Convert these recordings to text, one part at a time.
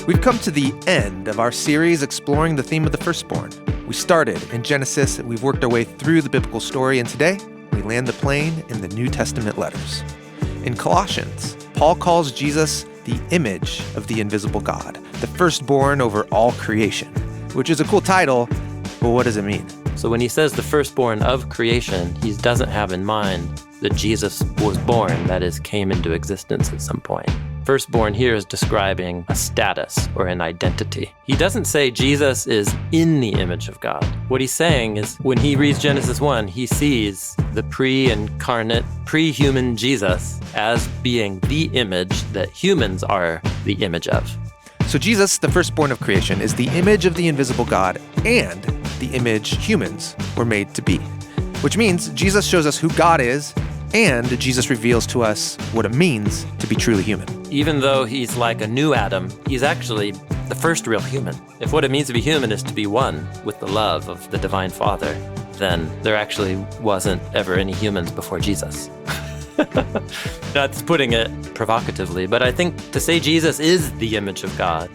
We've come to the end of our series exploring the theme of the firstborn. We started in Genesis, we've worked our way through the biblical story, and today we land the plane in the New Testament letters. In Colossians, Paul calls Jesus the image of the invisible God, the firstborn over all creation, which is a cool title, but what does it mean? So when he says the firstborn of creation, he doesn't have in mind that Jesus was born, that is, came into existence at some point. Firstborn here is describing a status or an identity. He doesn't say Jesus is in the image of God. What he's saying is when he reads Genesis 1, he sees the pre-incarnate, pre-human Jesus as being the image that humans are the image of. So Jesus, the firstborn of creation, is the image of the invisible God and the image humans were made to be. Which means Jesus shows us who God is, and Jesus reveals to us what it means to be truly human. Even though he's like a new Adam, he's actually the first real human. If what it means to be human is to be one with the love of the Divine Father, then there actually wasn't ever any humans before Jesus. That's putting it provocatively, but I think to say Jesus is the image of God,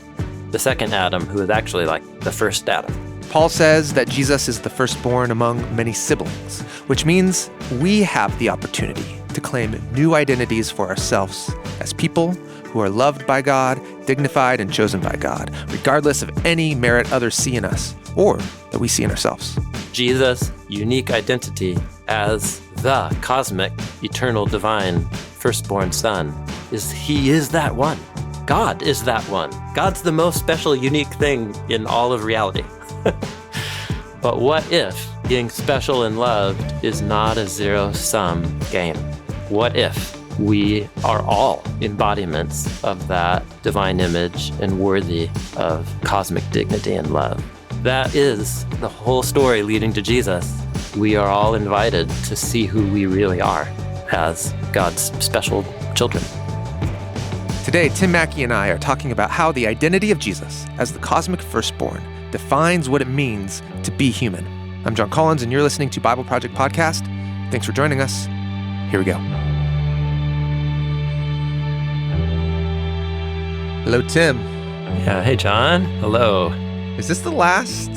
the second Adam, who is actually like the first Adam. Paul says that Jesus is the firstborn among many siblings, which means we have the opportunity to claim new identities for ourselves as people who are loved by God, dignified, and chosen by God, regardless of any merit others see in us or that we see in ourselves. Jesus' unique identity as the cosmic, eternal, divine, firstborn Son he is that one. God is that one. God's the most special, unique thing in all of reality. But what if being special and loved is not a zero-sum game? What if we are all embodiments of that divine image and worthy of cosmic dignity and love? That is the whole story leading to Jesus. We are all invited to see who we really are as God's special children. Today, Tim Mackey and I are talking about how the identity of Jesus as the cosmic firstborn defines what it means to be human. I'm Jon Collins, and you're listening to Bible Project Podcast. Thanks for joining us. Here we go. Hello, Tim. Yeah, hey, John. Hello. Is this the last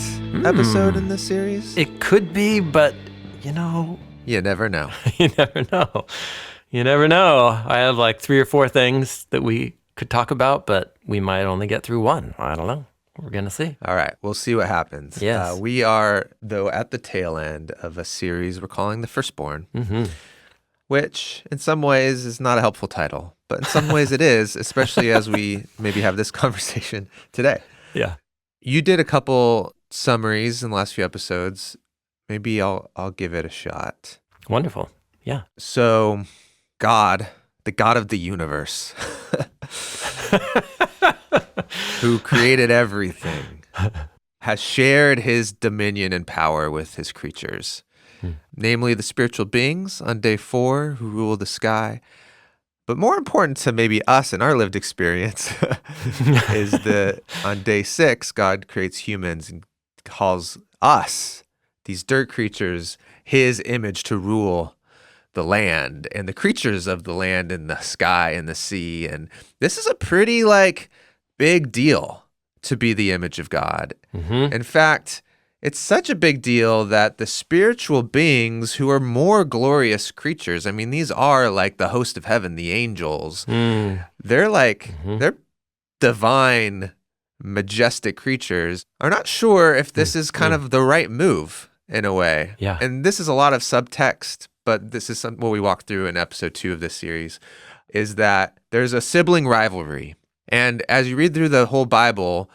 episode in this series? It could be, but, you know... You never know. You never know. You never know. I have like 3 or 4 things that we could talk about, but we might only get through one. I don't know. We're going to see. All right. We'll see what happens. Yes. We are, though, at the tail end of a series we're calling The Firstborn, which in some ways is not a helpful title, but in some ways it is, especially as we maybe have this conversation today. Yeah. You did a couple summaries in the last few episodes. Maybe I'll give it a shot. Wonderful. Yeah. So, God, the God of the universe, who created everything, has shared his dominion and power with his creatures, namely the spiritual beings on day 4 who rule the sky. But more important to maybe us and our lived experience is that on day 6, God creates humans and calls us, these dirt creatures, his image to rule the land and the creatures of the land and the sky and the sea. And this is a pretty big deal to be the image of God. In fact, it's such a big deal that the spiritual beings who are more glorious creatures, I mean, these are like the host of heaven, the angels. They're divine, majestic creatures, are not sure if this is kind of the right move in a way. Yeah. And this is a lot of subtext, but this is what we walked through in episode 2 of this series, is that there's a sibling rivalry. And as you read through the whole Bible,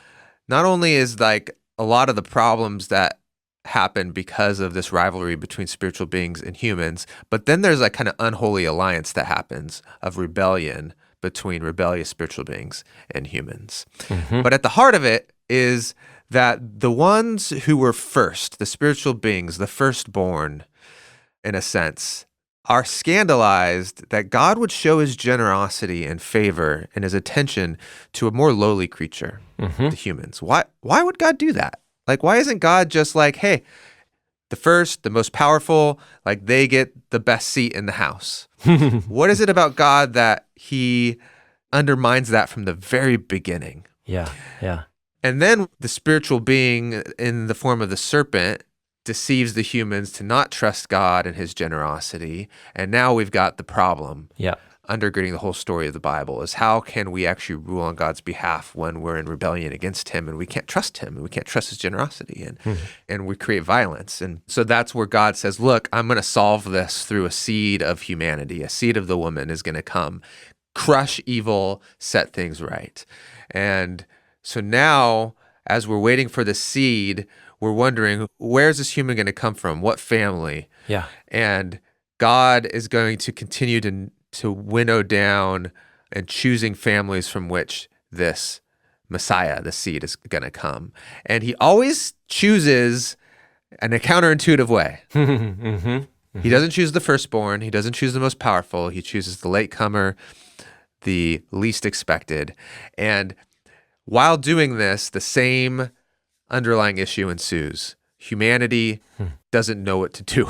not only is a lot of the problems that happen because of this rivalry between spiritual beings and humans, but then there's kind of unholy alliance that happens of rebellion between rebellious spiritual beings and humans. But at the heart of it is that the ones who were first, the spiritual beings, the firstborn, in a sense, are scandalized that God would show his generosity and favor and his attention to a more lowly creature, the humans. Why would God do that? Why isn't God just hey, the first, the most powerful, they get the best seat in the house? What is it about God that he undermines that from the very beginning? Yeah, yeah. And then the spiritual being in the form of the serpent deceives the humans to not trust God and his generosity. And now we've got the problem. Yeah. Undergirding the whole story of the Bible is how can we actually rule on God's behalf when we're in rebellion against him and we can't trust him and we can't trust his generosity and we create violence. And so that's where God says, look, I'm going to solve this through a seed of humanity. A seed of the woman is going to come, crush evil, set things right. And so now, as we're waiting for the seed, we're wondering, where's this human going to come from? What family? Yeah. And God is going to continue to winnow down and choosing families from which this Messiah, the seed, is going to come. And he always chooses in a counterintuitive way. He doesn't choose the firstborn. He doesn't choose the most powerful. He chooses the latecomer, the least expected. And while doing this, the same underlying issue ensues. Humanity doesn't know what to do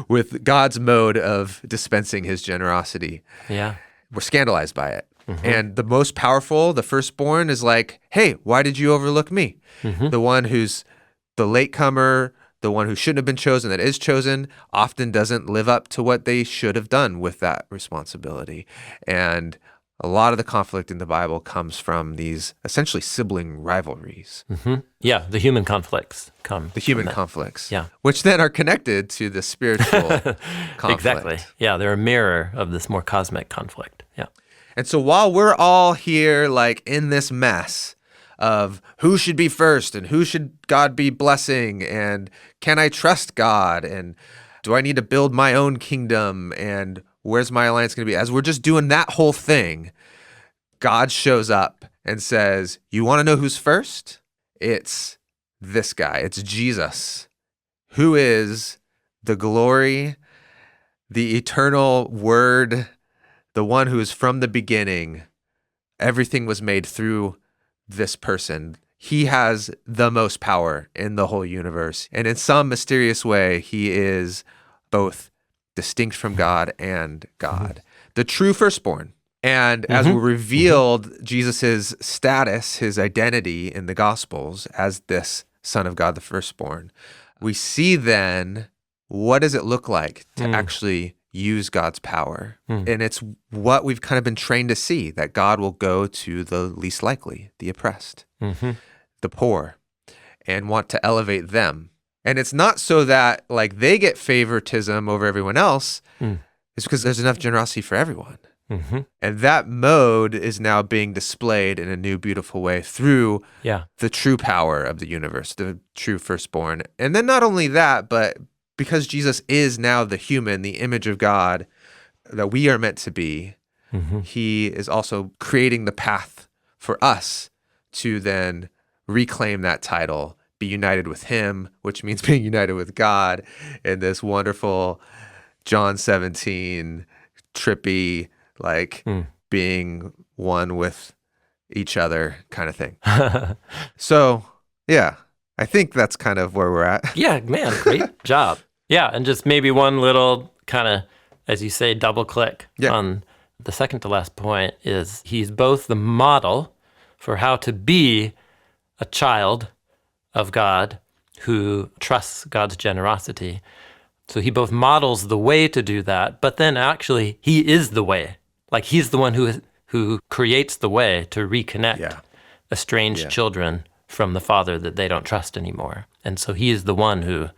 with God's mode of dispensing his generosity. Yeah. We're scandalized by it. And the most powerful, the firstborn, is like, hey, why did you overlook me? The one who's the latecomer, the one who shouldn't have been chosen, that is chosen, often doesn't live up to what they should have done with that responsibility. And a lot of the conflict in the Bible comes from these essentially sibling rivalries. Yeah, the human conflicts come. The human conflicts. Yeah. Which then are connected to the spiritual conflict. Exactly. Yeah, they're a mirror of this more cosmic conflict. Yeah. And so while we're all here like in this mess of who should be first and who should God be blessing and can I trust God and do I need to build my own kingdom and where's my alliance going to be? As we're just doing that whole thing, God shows up and says, you want to know who's first? It's this guy. It's Jesus, who is the glory, the eternal word, the one who is from the beginning. Everything was made through this person. He has the most power in the whole universe. And in some mysterious way, he is both distinct from God and God, the true firstborn. And as we're revealed Jesus' status, his identity in the Gospels as this Son of God, the firstborn, we see then what does it look like to actually use God's power. And it's what we've kind of been trained to see, that God will go to the least likely, the oppressed, the poor, and want to elevate them. And it's not so that like they get favoritism over everyone else. It's because there's enough generosity for everyone. And that mode is now being displayed in a new, beautiful way through the true power of the universe, the true firstborn. And then not only that, but because Jesus is now the human, the image of God that we are meant to be, he is also creating the path for us to then reclaim that title, be united with him, which means being united with God in this wonderful John 17 trippy, like being one with each other kind of thing. So, yeah, I think that's kind of where we're at. Yeah, man, great job. Yeah, and just maybe one little kind of, as you say, double click on the second to last point is he's both the model for how to be a child of God who trusts God's generosity. So he both models the way to do that, but then actually he is the way. Like he's the one who creates the way to reconnect estranged children from the Father that they don't trust anymore. And so he is the one who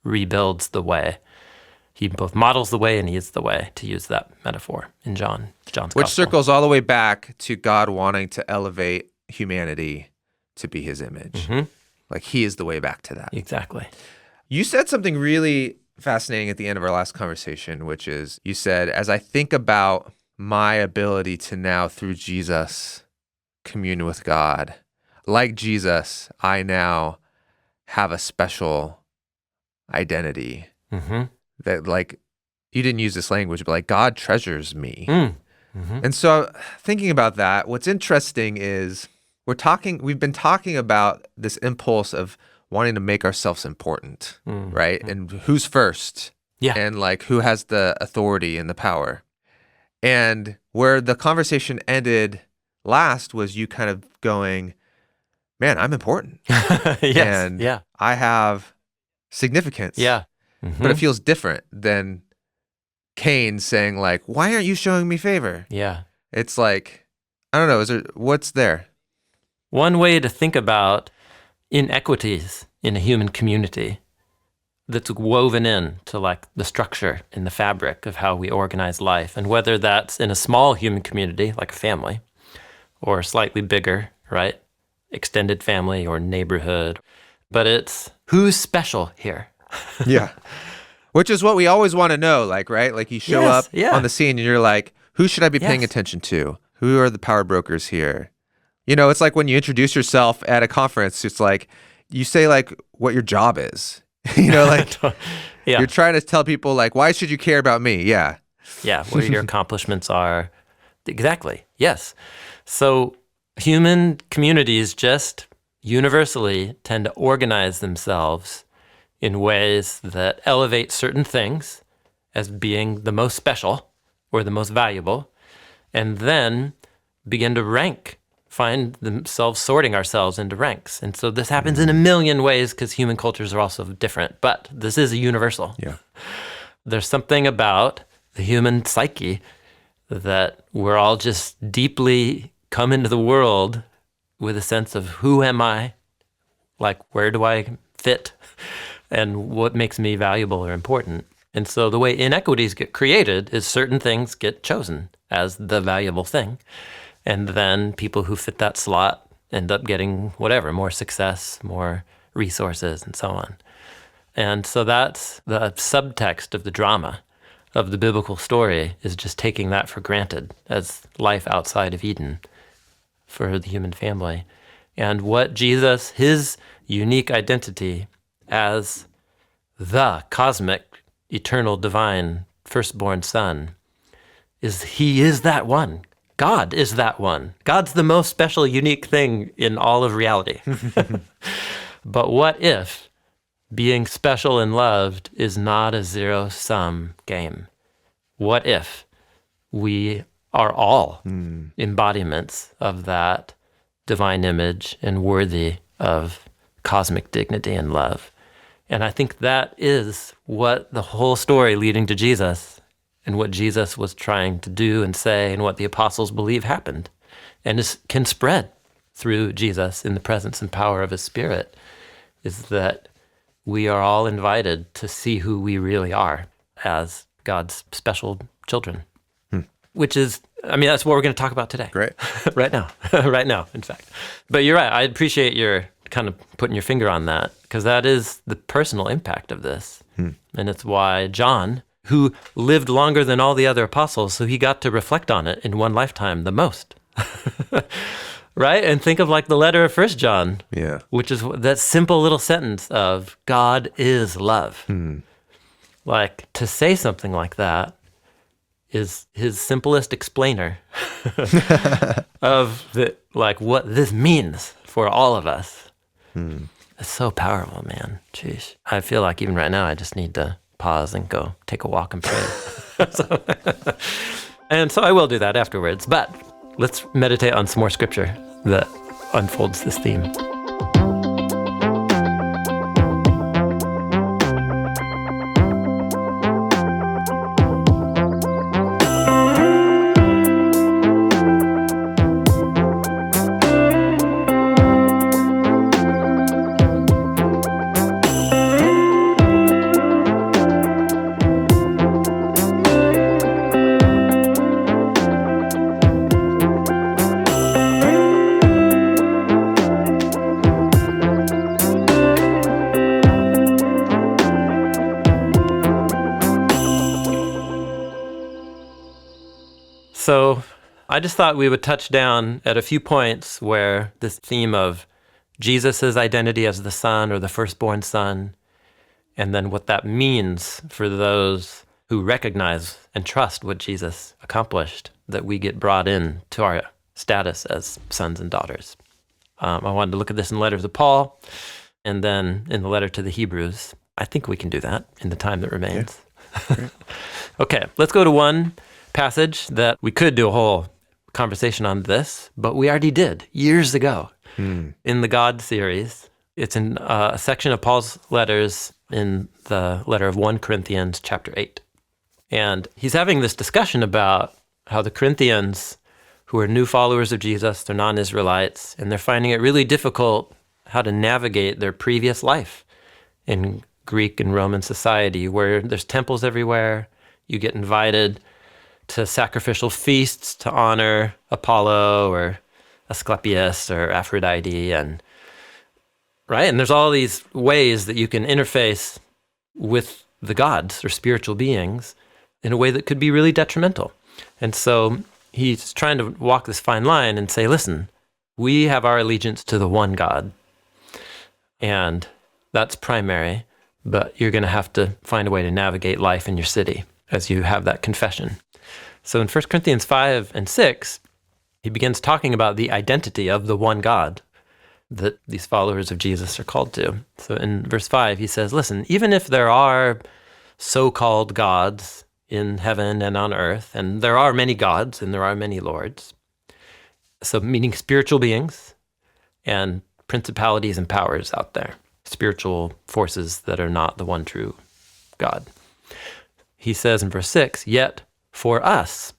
rebuilds the way. He both models the way and he is the way, to use that metaphor in John's Which gospel. circles all the way back to God wanting to elevate humanity to be his image. Like he is the way back to that. Exactly. You said something really fascinating at the end of our last conversation, which is you said, as I think about my ability to now, through Jesus, commune with God, like Jesus, I now have a special identity that, like, you didn't use this language, but like God treasures me. And so thinking about that, what's interesting is we've been talking about this impulse of wanting to make ourselves important, right? And who's first? And like who has the authority and the power? And where the conversation ended last was you kind of going, man, I'm important. Yes. And Yeah. I have significance. Yeah. But it feels different than Cain saying, like, why aren't you showing me favor? Yeah. It's like, I don't know, what's there? One way to think about inequities in a human community that's woven in to like the structure and the fabric of how we organize life, and whether that's in a small human community like a family or slightly bigger, right? Extended family or neighborhood. But it's who's special here? Yeah. Which is what we always want to know, like, right? Like you show Yes, up yeah. on the scene and you're like, who should I be paying Yes. attention to? Who are the power brokers here? You know, it's like when you introduce yourself at a conference, it's like you say like what your job is. You know, like Yeah. you're trying to tell people like, why should you care about me? Yeah. Yeah, what your accomplishments are. Exactly, yes. So human communities just universally tend to organize themselves in ways that elevate certain things as being the most special or the most valuable, and then begin to rank, find themselves sorting ourselves into ranks. And so this happens in a million ways because human cultures are also different, but this is a universal. Yeah. There's something about the human psyche that we're all just deeply come into the world with a sense of who am I? Like, where do I fit? And what makes me valuable or important? And so the way inequities get created is certain things get chosen as the valuable thing. And then people who fit that slot end up getting whatever, more success, more resources, and so on. And so that's the subtext of the drama of the biblical story, is just taking that for granted as life outside of Eden for the human family. And what Jesus, his unique identity as the cosmic, eternal, divine, firstborn son, is he is that one. God is that one. God's the most special, unique thing in all of reality. But what if being special and loved is not a zero-sum game? What if we are all embodiments of that divine image and worthy of cosmic dignity and love? And I think that is what the whole story leading to Jesus and what Jesus was trying to do and say and what the apostles believe happened and can spread through Jesus in the presence and power of his Spirit, is that we are all invited to see who we really are as God's special children, which is, I mean, that's what we're going to talk about today. Great. Right now, right now, in fact. But you're right. I appreciate your kind of putting your finger on that, because that is the personal impact of this. And it's why John, who lived longer than all the other apostles, so he got to reflect on it in one lifetime the most. Right? And think of like the letter of First John, Yeah. which is that simple little sentence of God is love. Like, to say something like that is his simplest explainer of the, like what this means for all of us. It's so powerful, man. Jeez. I feel like even right now I just need to pause and go take a walk and pray. And so I will do that afterwards. But let's meditate on some more scripture that unfolds this theme. So I just thought we would touch down at a few points where this theme of Jesus' identity as the son or the firstborn son, and then what that means for those who recognize and trust what Jesus accomplished, that we get brought in to our status as sons and daughters. I wanted to look at this in the letters of Paul, and then in the letter to the Hebrews. I think we can do that in the time that remains. Yeah. Okay, let's go to one passage that we could do a whole conversation on this, but we already did years ago in the God series. It's in a section of Paul's letters in the letter of 1 Corinthians chapter 8. And he's having this discussion about how the Corinthians, who are new followers of Jesus, they're non-Israelites, and they're finding it really difficult how to navigate their previous life in Greek and Roman society, where there's temples everywhere. You get invited to sacrificial feasts to honor Apollo or Asclepius or Aphrodite, and there's all these ways that you can interface with the gods or spiritual beings in a way that could be really detrimental. And so he's trying to walk this fine line and say, listen, we have our allegiance to the one God, and that's primary, but you're going to have to find a way to navigate life in your city as you have that confession. So in 1 Corinthians 5 and 6, he begins talking about the identity of the one God that these followers of Jesus are called to. So in verse 5, he says, listen, even if there are so-called gods in heaven and on earth, and there are many gods and there are many lords, so meaning spiritual beings and principalities and powers out there, spiritual forces that are not the one true God. He says in verse 6, yet for us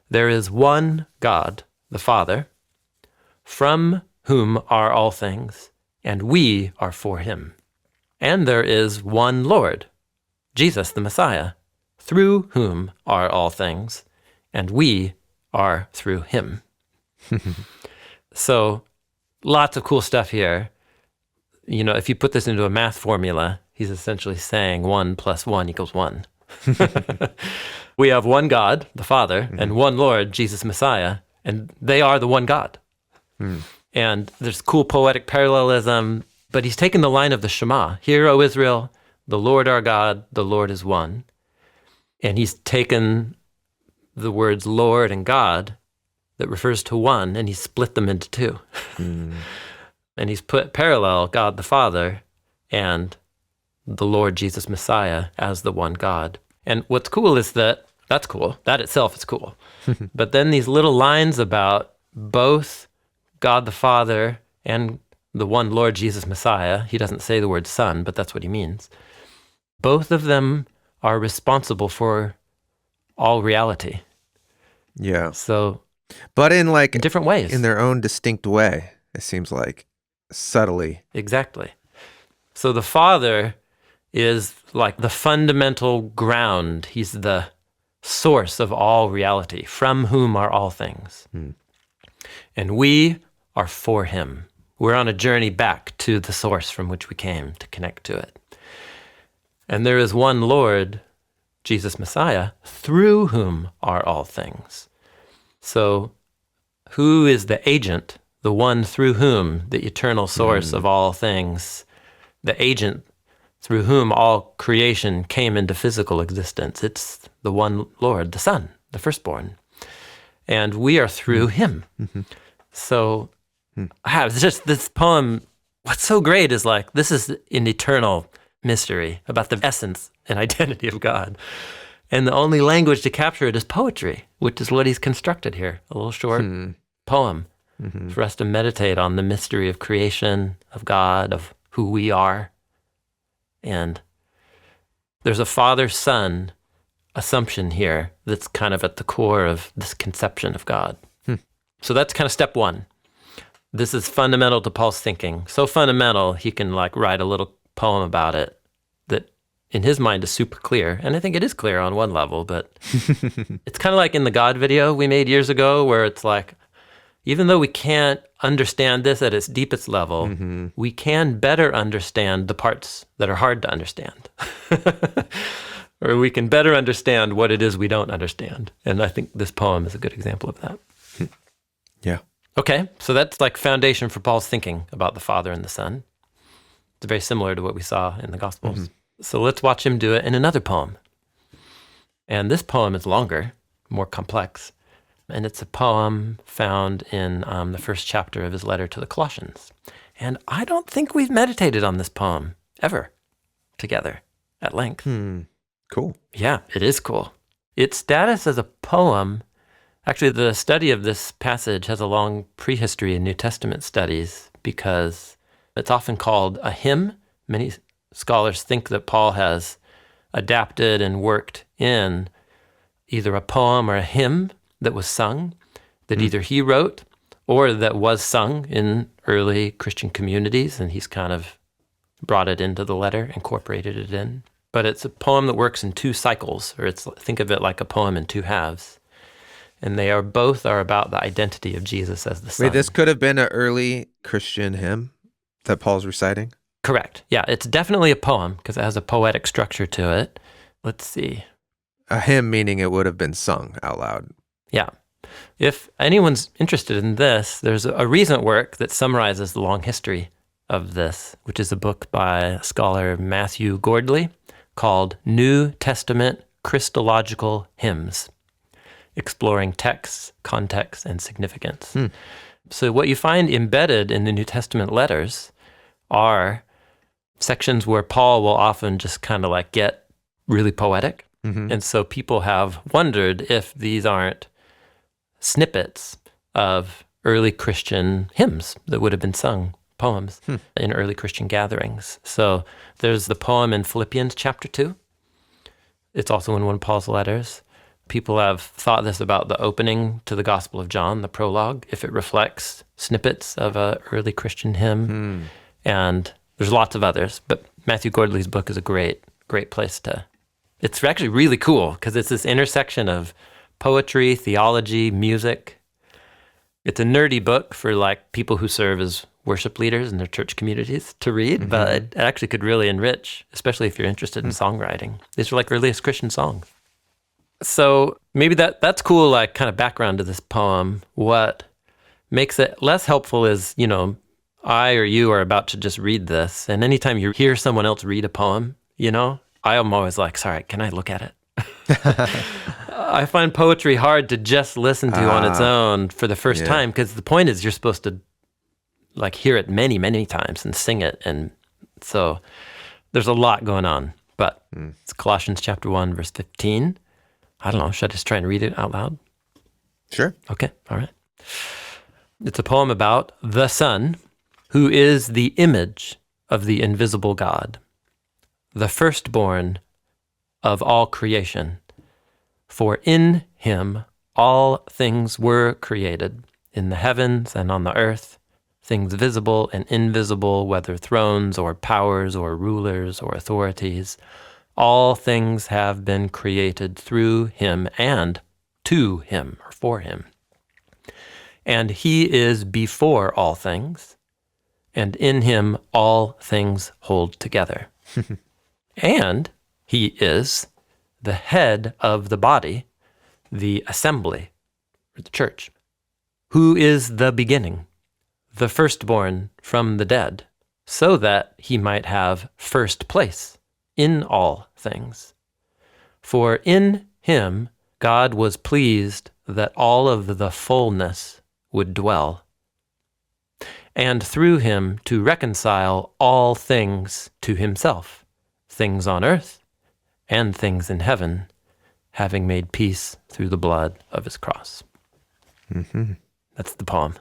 there is one God, the Father, from whom are all things, and we are for him. And there is one Lord, Jesus the Messiah, through whom are all things, and we are through him. So lots of cool stuff here. You know, if you put this into a math formula, he's essentially saying 1 + 1 = 1. We have one God, the Father, and one Lord, Jesus Messiah, and they are the one God. And there's cool poetic parallelism, but he's taken the line of the Shema. Hear, O Israel, the Lord our God, the Lord is one. And he's taken the words Lord and God that refers to one, and he's split them into two. And he's put parallel God the Father and the Lord Jesus Messiah as the one God. And what's cool is that's cool. That itself is cool. But then these little lines about both God the Father and the one Lord Jesus Messiah, he doesn't say the word Son, but that's what he means. Both of them are responsible for all reality. Yeah. So, but in different ways. In their own distinct way, it seems like, subtly. Exactly. So the Father is like the fundamental ground. He's the source of all reality, from whom are all things. And we are for him. We're on a journey back to the source from which we came to connect to it. And there is one Lord, Jesus Messiah, through whom are all things. So who is the agent, the one through whom, the eternal source of all things, the agent through whom all creation came into physical existence? It's the one Lord, the Son, the Firstborn. And we are through him. So it's just this poem, what's so great is like, this is an eternal mystery about the essence and identity of God. And the only language to capture it is poetry, which is what he's constructed here, a little short poem for us to meditate on the mystery of creation, of God, of who we are. And there's a father-son assumption here that's kind of at the core of this conception of God. So that's kind of step one. This is fundamental to Paul's thinking. So fundamental, he can like write a little poem about it that in his mind is super clear. And I think it is clear on one level, but it's kind of like in the God video we made years ago, where it's like, even though we can't understand this at its deepest level, we can better understand the parts that are hard to understand. Or we can better understand what it is we don't understand. And I think this poem is a good example of that. Yeah. Okay, so that's like foundation for Paul's thinking about the Father and the Son. It's very similar to what we saw in the Gospels. So let's watch him do it in another poem. And this poem is longer, more complex. And it's a poem found in the first chapter of his letter to the Colossians. And I don't think we've meditated on this poem ever together at length. Cool. Yeah, it is cool. Its status as a poem Actually, the study of this passage has a long prehistory in New Testament studies because it's often called a hymn. Many scholars think that Paul has adapted and worked in either a poem or a hymn that was sung, that either he wrote or that was sung in early Christian communities, and he's kind of brought it into the letter, incorporated it in. But it's a poem that works in two cycles, or think of it like a poem in two halves. And they are both about the identity of Jesus as the Son. Wait, this could have been an early Christian hymn that Paul's reciting? Correct. Yeah, it's definitely a poem because it has a poetic structure to it. Let's see. A hymn meaning it would have been sung out loud. Yeah. If anyone's interested in this, there's a recent work that summarizes the long history of this, which is a book by scholar Matthew Gordley called New Testament Christological Hymns, exploring texts, context, and significance. So what you find embedded in the New Testament letters are sections where Paul will often just kind of like get really poetic. And so people have wondered if these aren't snippets of early Christian hymns that would have been sung, poems, in early Christian gatherings. So there's the poem in Philippians chapter 2. It's also in one of Paul's letters. People have thought this about the opening to the Gospel of John, the prologue, if it reflects snippets of an early Christian hymn. And there's lots of others, but Matthew Gordley's book is a great place to... It's actually really cool because it's this intersection of poetry, theology, music. It's a nerdy book for like people who serve as worship leaders in their church communities to read, but it actually could really enrich, especially if you're interested in songwriting. These are like earliest Christian songs. So maybe that's cool, like kind of background to this poem. What makes it less helpful is, I or you are about to just read this, and anytime you hear someone else read a poem, I am always like, sorry, can I look at it? I find poetry hard to just listen to on its own for the first time, because the point is you're supposed to like hear it many, many times and sing it. And so there's a lot going on, but it's Colossians chapter 1, verse 15. I don't know, should I just try and read it out loud? Sure. Okay, all right. It's a poem about the Son, who is the image of the invisible God, the firstborn of all creation. For in him all things were created, in the heavens and on the earth, things visible and invisible, whether thrones or powers or rulers or authorities. All things have been created through him and to him, or for him. And he is before all things, and in him all things hold together. And he is the head of the body, the assembly, or the church, who is the beginning, the firstborn from the dead, so that he might have first place in all things. For in him God was pleased that all of the fullness would dwell, and through him to reconcile all things to himself, things on earth and things in heaven, having made peace through the blood of his cross. That's the poem.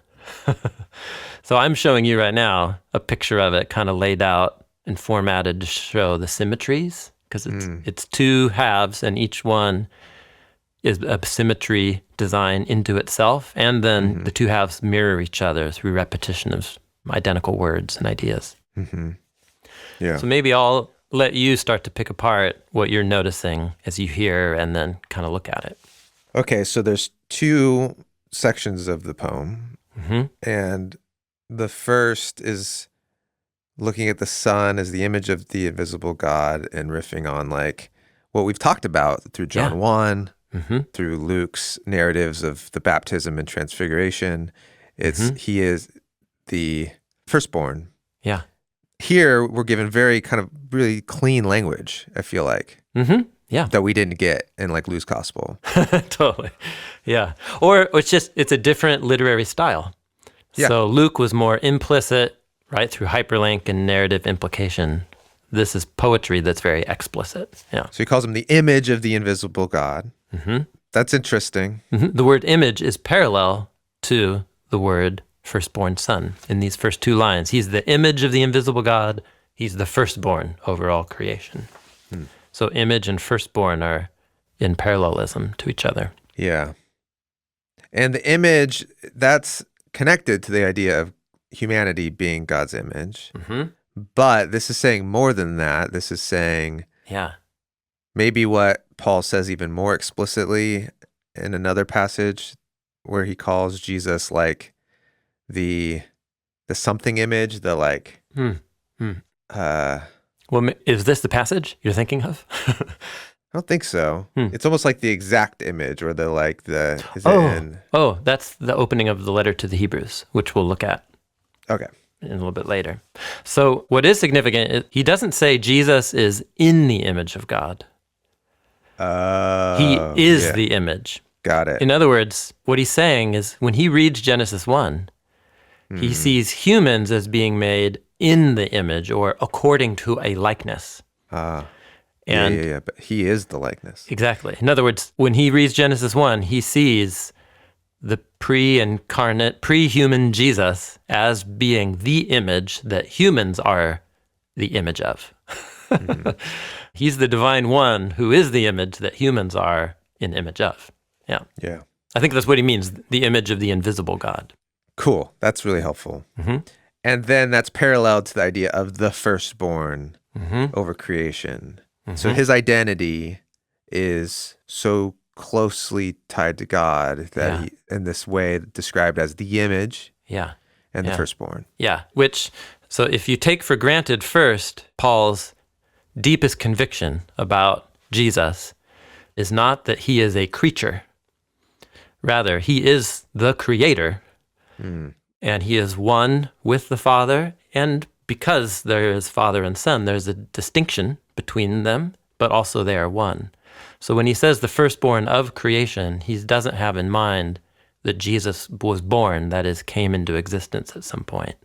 So I'm showing you right now a picture of it kind of laid out and formatted to show the symmetries, because it's two halves and each one is a symmetry design into itself, and then the two halves mirror each other through repetition of identical words and ideas. Yeah. So maybe I'll let you start to pick apart what you're noticing as you hear and then kind of look at it. Okay, so there's two sections of the poem, and the first is looking at the Son as the image of the invisible God and riffing on like what we've talked about through John 1, through Luke's narratives of the baptism and transfiguration. He is the firstborn. Yeah. Here, we're given very kind of really clean language, I feel like. Yeah. That we didn't get in like Luke's gospel. Totally. Yeah. Or it's a different literary style. Yeah. So Luke was more implicit, right, through hyperlink and narrative implication. This is poetry that's very explicit. Yeah. So he calls him the image of the invisible God. That's interesting. The word image is parallel to the word firstborn son in these first two lines. He's the image of the invisible God. He's the firstborn over all creation. So image and firstborn are in parallelism to each other. Yeah. And the image, that's connected to the idea of humanity being God's image. But this is saying more than that. This is saying maybe what Paul says even more explicitly in another passage where he calls Jesus like the something image, the like well, is this the passage you're thinking of? I don't think so. It's almost like the exact image, or the like the. That's the opening of the letter to the Hebrews, which we'll look at. Okay. In a little bit later. So what is significant is he doesn't say Jesus is in the image of God. He is the image. Got it. In other words, what he's saying is when he reads Genesis 1, he sees humans as being made in the image or according to a likeness. Yeah, but he is the likeness. Exactly. In other words, when he reads Genesis 1, he sees the pre-incarnate, pre-human Jesus as being the image that humans are the image of. He's the divine one who is the image that humans are in image of. Yeah. I think that's what he means, the image of the invisible God. Cool. That's really helpful. And then that's parallel to the idea of the firstborn over creation. So his identity is so closely tied to God that he, in this way, described as the image and the firstborn. Yeah, so if you take for granted first, Paul's deepest conviction about Jesus is not that he is a creature. Rather, he is the creator, and he is one with the Father, and because there is Father and Son, there's a distinction between them, but also they are one. So when he says the firstborn of creation, he doesn't have in mind that Jesus was born, that is, came into existence at some point.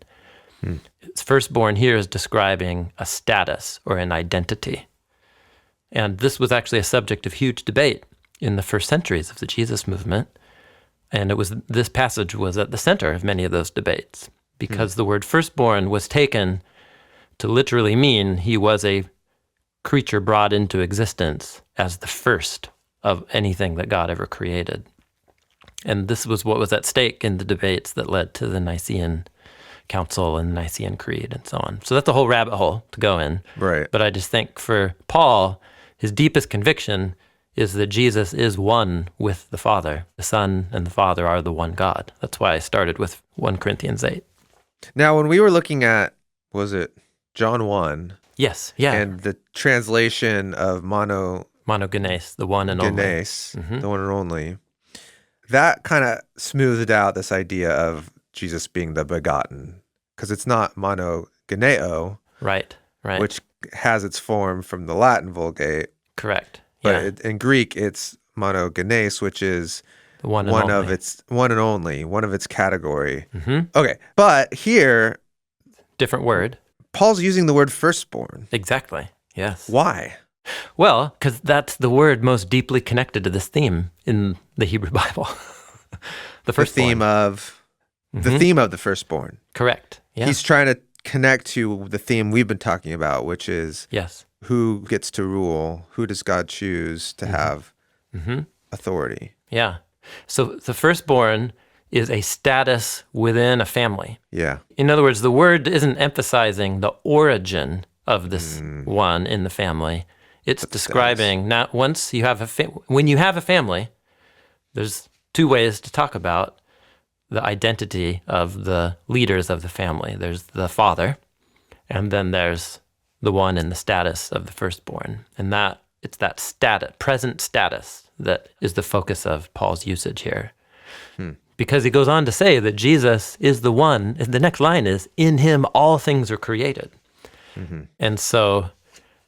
Firstborn here is describing a status or an identity. And this was actually a subject of huge debate in the first centuries of the Jesus movement. And this passage was at the center of many of those debates because the word firstborn was taken to literally mean he was a creature brought into existence as the first of anything that God ever created. And this was what was at stake in the debates that led to the Nicene Council and the Nicene Creed and so on. So that's a whole rabbit hole to go in. Right. But I just think for Paul, his deepest conviction is that Jesus is one with the Father. The Son and the Father are the one God. That's why I started with 1 Corinthians 8. Now, when we were looking at, was it John 1? Yes, yeah. And the translation of monogenes, the one and only. The one and only. That kind of smoothed out this idea of Jesus being the begotten, because it's not monogeneo, right, which has its form from the Latin Vulgate. Correct. But in Greek, it's monogenes, which is one of its category. Okay, but here, different word. Paul's using the word firstborn. Exactly. Yes. Why? Well, because that's the word most deeply connected to this theme in the Hebrew Bible. The theme of the firstborn. Correct. Yeah. He's trying to connect to the theme we've been talking about, which is who gets to rule, who does God choose to have authority. Yeah. So the firstborn is a status within a family. Yeah. In other words, the word isn't emphasizing the origin of this one in the family. It's describing now once you have when you have a family, there's two ways to talk about the identity of the leaders of the family. There's the father, and then there's the one in the status of the firstborn. And it's that present status that is the focus of Paul's usage here. Because he goes on to say that Jesus is the one, the next line is, in him all things are created. And so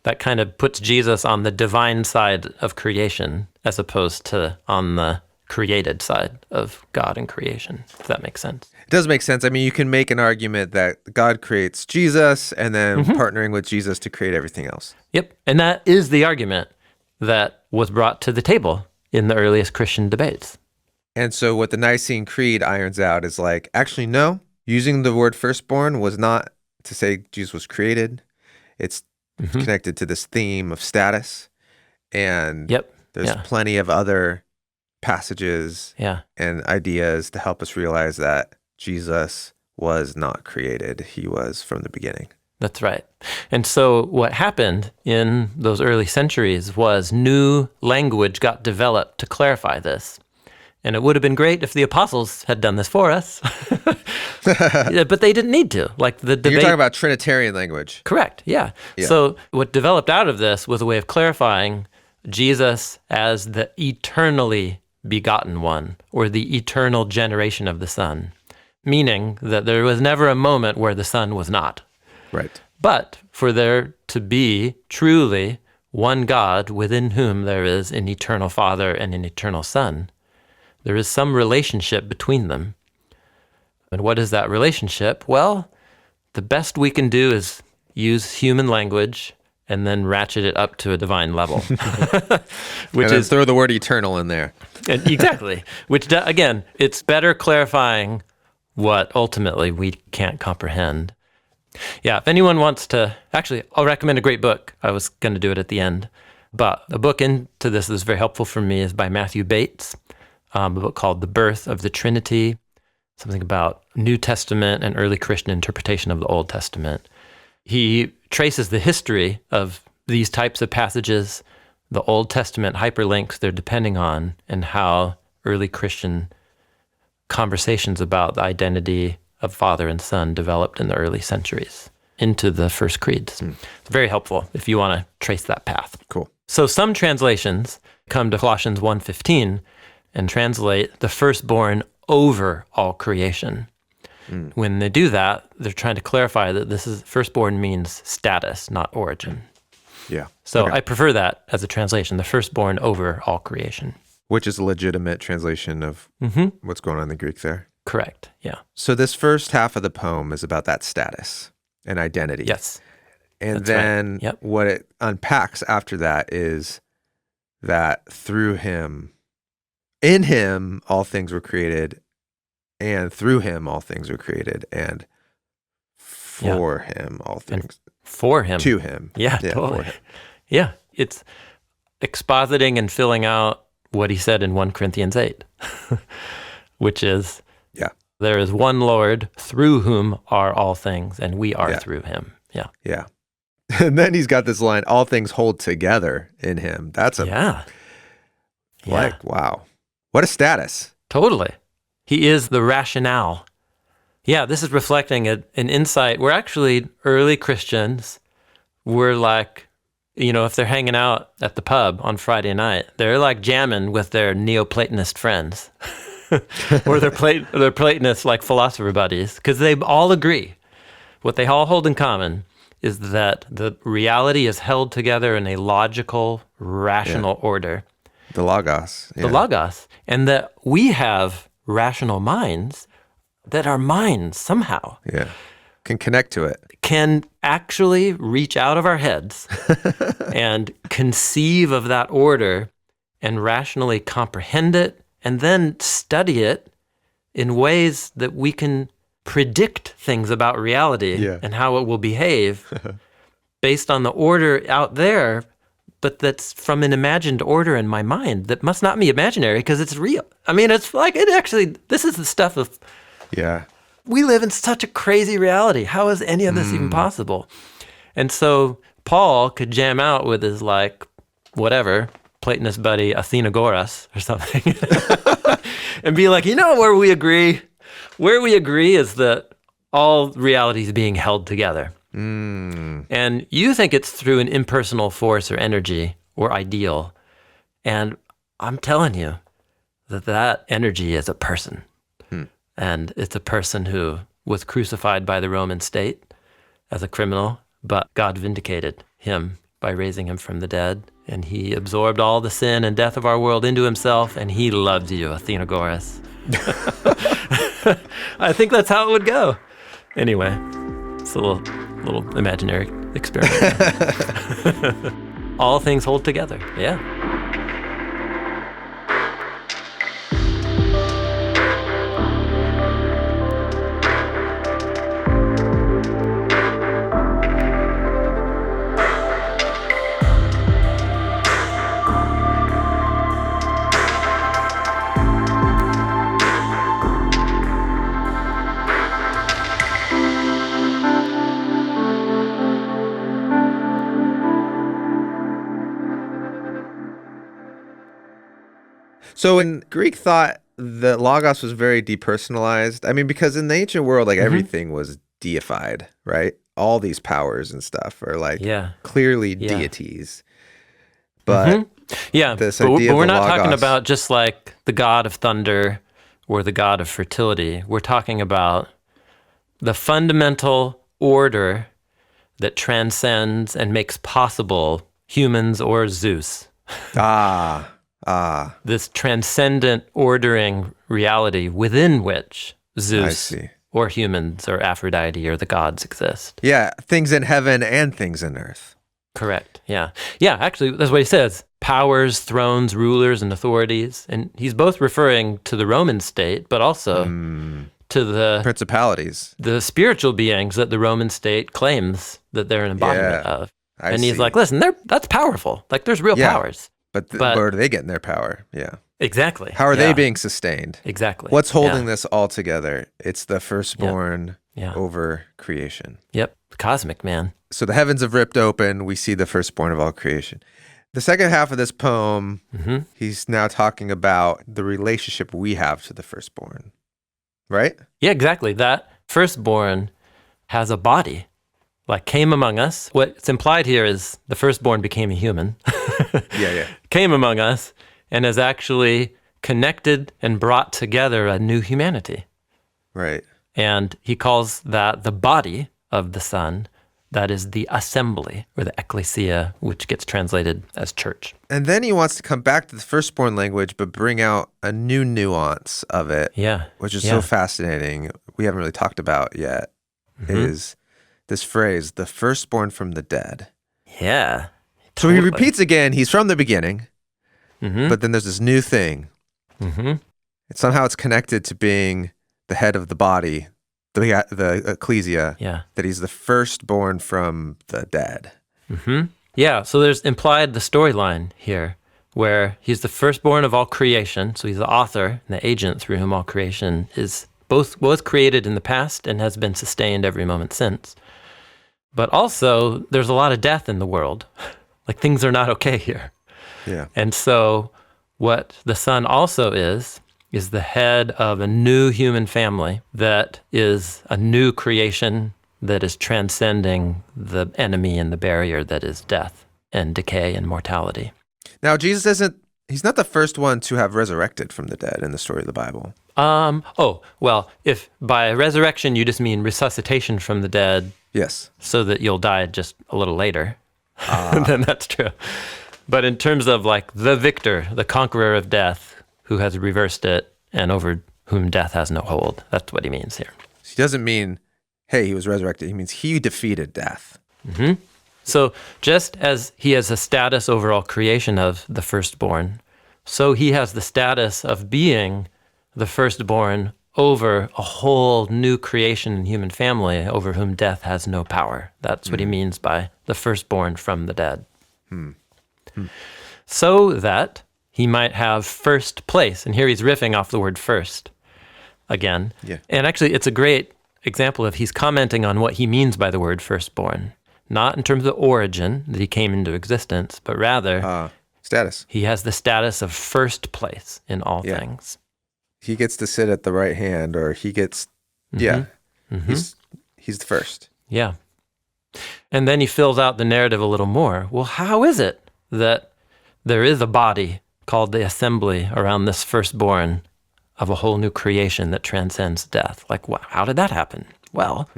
that kind of puts Jesus on the divine side of creation as opposed to on the created side of God and creation, if that makes sense. It does make sense. I mean, you can make an argument that God creates Jesus and then partnering with Jesus to create everything else. Yep. And that is the argument that was brought to the table in the earliest Christian debates. And so what the Nicene Creed irons out is like, actually, no, using the word firstborn was not to say Jesus was created. It's connected to this theme of status. And there's plenty of other passages and ideas to help us realize that Jesus was not created. He was from the beginning. That's right. And so what happened in those early centuries was new language got developed to clarify this. And it would have been great if the apostles had done this for us, but they didn't need to. Like the debate. You're talking about Trinitarian language. Correct, yeah. So what developed out of this was a way of clarifying Jesus as the eternally begotten one, or the eternal generation of the Son, meaning that there was never a moment where the Son was not. Right. But for there to be truly one God within whom there is an eternal Father and an eternal Son, there is some relationship between them. And what is that relationship? Well, the best we can do is use human language and then ratchet it up to a divine level. Which is throw the word eternal in there. Exactly. Which, again, it's better clarifying what ultimately we can't comprehend. Yeah, if anyone wants to, actually, I'll recommend a great book. I was going to do it at the end. But a book into this that's very helpful for me is by Matthew Bates. A book called The Birth of the Trinity, something about New Testament and early Christian interpretation of the Old Testament. He traces the history of these types of passages, the Old Testament hyperlinks they're depending on, and how early Christian conversations about the identity of Father and Son developed in the early centuries into the first creeds. It's very helpful if you want to trace that path. Cool. So some translations come to Colossians 1:15 and translate the firstborn over all creation. When they do that, they're trying to clarify that this is firstborn means status, not origin. Yeah. So I prefer that as a translation, the firstborn over all creation. Which is a legitimate translation of what's going on in the Greek there. Correct, yeah. So this first half of the poem is about that status and identity. Yes. And That's then right. what it unpacks after that is that through him, in him, all things were created, and through him, all things were created, and for him, all things. And for him. To him. Yeah, totally. For him. Yeah, it's expositing and filling out what he said in 1 Corinthians 8, which is, there is one Lord through whom are all things, and we are through him. Yeah. Yeah. And then he's got this line, all things hold together in him. That's wow. What a status. Totally. He is the rationale. Yeah, this is reflecting an insight where actually early Christians were like, if they're hanging out at the pub on Friday night, they're like jamming with their Neoplatonist friends or their Platonist like philosopher buddies, because they all agree. What they all hold in common is that the reality is held together in a logical, rational order. The Logos. The Logos. And that we have rational minds that our minds somehow can connect to it. Can actually reach out of our heads and conceive of that order and rationally comprehend it and then study it in ways that we can predict things about reality and how it will behave based on the order out there, but that's from an imagined order in my mind that must not be imaginary because it's real. I mean, it's like, this is the stuff of, we live in such a crazy reality. How is any of this even possible? And so Paul could jam out with his Platonist buddy Athenagoras or something and be like, where we agree? Where we agree is that all reality is being held together. And you think it's through an impersonal force or energy or ideal. And I'm telling you that energy is a person. And it's a person who was crucified by the Roman state as a criminal, but God vindicated him by raising him from the dead. And he absorbed all the sin and death of our world into himself, and he loves you, Athenagoras. I think that's how it would go. Anyway, it's a little imaginary experiment. All things hold together, yeah. So in Greek thought, the logos was very depersonalized. I mean, because in the ancient world, like everything was deified, right? All these powers and stuff are like clearly deities. But this idea but we're of the not talking logos, about just like the god of thunder or the god of fertility. We're talking about the fundamental order that transcends and makes possible humans or Zeus. This transcendent ordering reality within which Zeus or humans or Aphrodite or the gods exist. Yeah, things in heaven and things in earth. Correct. Yeah. Yeah, actually, that's what he says. Powers, thrones, rulers, and authorities. And he's both referring to the Roman state, but also to the principalities, the spiritual beings that the Roman state claims that they're an embodiment of. And he's like, listen, that's powerful. Like, there's real powers. But where are they getting their power? Yeah. Exactly. How are they being sustained? Exactly. What's holding this all together? It's the firstborn over creation. Yep. Cosmic, man. So the heavens have ripped open. We see the firstborn of all creation. The second half of this poem, he's now talking about the relationship we have to the firstborn, right? Yeah, exactly. That firstborn has a body, like came among us. What's implied here is the firstborn became a human. Came among us and has actually connected and brought together a new humanity. Right. And he calls that the body of the Son. That is the assembly, or the ecclesia, which gets translated as church. And then he wants to come back to the firstborn language, but bring out a new nuance of it, which is so fascinating. We haven't really talked about yet, is this phrase, the firstborn from the dead. Yeah. So he repeats again, he's from the beginning, but then there's this new thing. Somehow it's connected to being the head of the body, the ecclesia, that he's the firstborn from the dead. Yeah, so there's implied the storyline here, where he's the firstborn of all creation, so he's the author and the agent through whom all creation was created in the past and has been sustained every moment since. But also, there's a lot of death in the world. Like, things are not okay here. Yeah. And so what the Son also is the head of a new human family that is a new creation that is transcending the enemy and the barrier that is death and decay and mortality. Now, Jesus he's not the first one to have resurrected from the dead in the story of the Bible. Well, if by resurrection you just mean resuscitation from the dead, yes, so that you'll die just a little later, then that's true. But in terms of like the victor, the conqueror of death, who has reversed it and over whom death has no hold, that's what he means here. He doesn't mean, hey, he was resurrected. He means he defeated death. So just as he has a status over all creation of the firstborn, so he has the status of being the firstborn over a whole new creation and human family over whom death has no power. That's what he means by the firstborn from the dead. So that he might have first place. And here he's riffing off the word first again. Yeah. And actually, it's a great example of he's commenting on what he means by the word firstborn. Not in terms of origin, that he came into existence, but rather status. He has the status of first place in all things. He gets to sit at the right hand, or he gets, he's the first. Yeah. And then he fills out the narrative a little more. Well, how is it that there is a body called the assembly around this firstborn of a whole new creation that transcends death? Like, how did that happen? Well,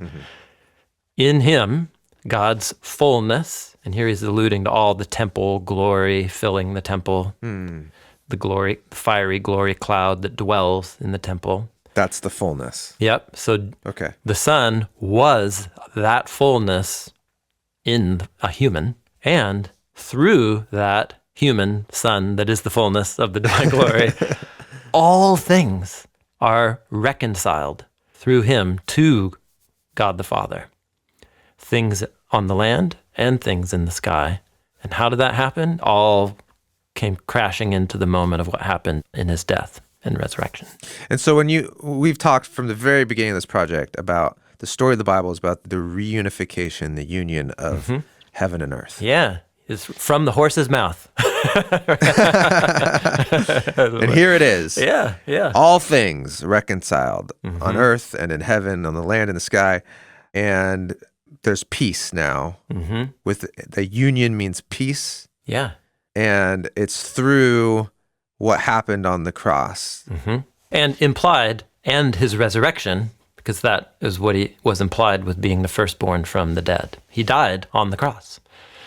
in him, God's fullness, and here he's alluding to all the temple glory filling the temple, the glory, the fiery glory cloud that dwells in the temple. That's the fullness. Yep. So the Son was that fullness in a human, and through that human Son that is the fullness of the divine glory, all things are reconciled through him to God the Father. Things on the land and things in the sky. And how did that happen? All came crashing into the moment of what happened in his death and resurrection. And so we've talked from the very beginning of this project about the story of the Bible is about the reunification, the union of heaven and earth. Yeah. is from the horse's mouth. And here it is. Yeah. All things reconciled on earth and in heaven, on the land and the sky. And there's peace now. With the union means peace. Yeah. And it's through what happened on the cross. And implied, and his resurrection, because that is what he was implied with being the firstborn from the dead. He died on the cross.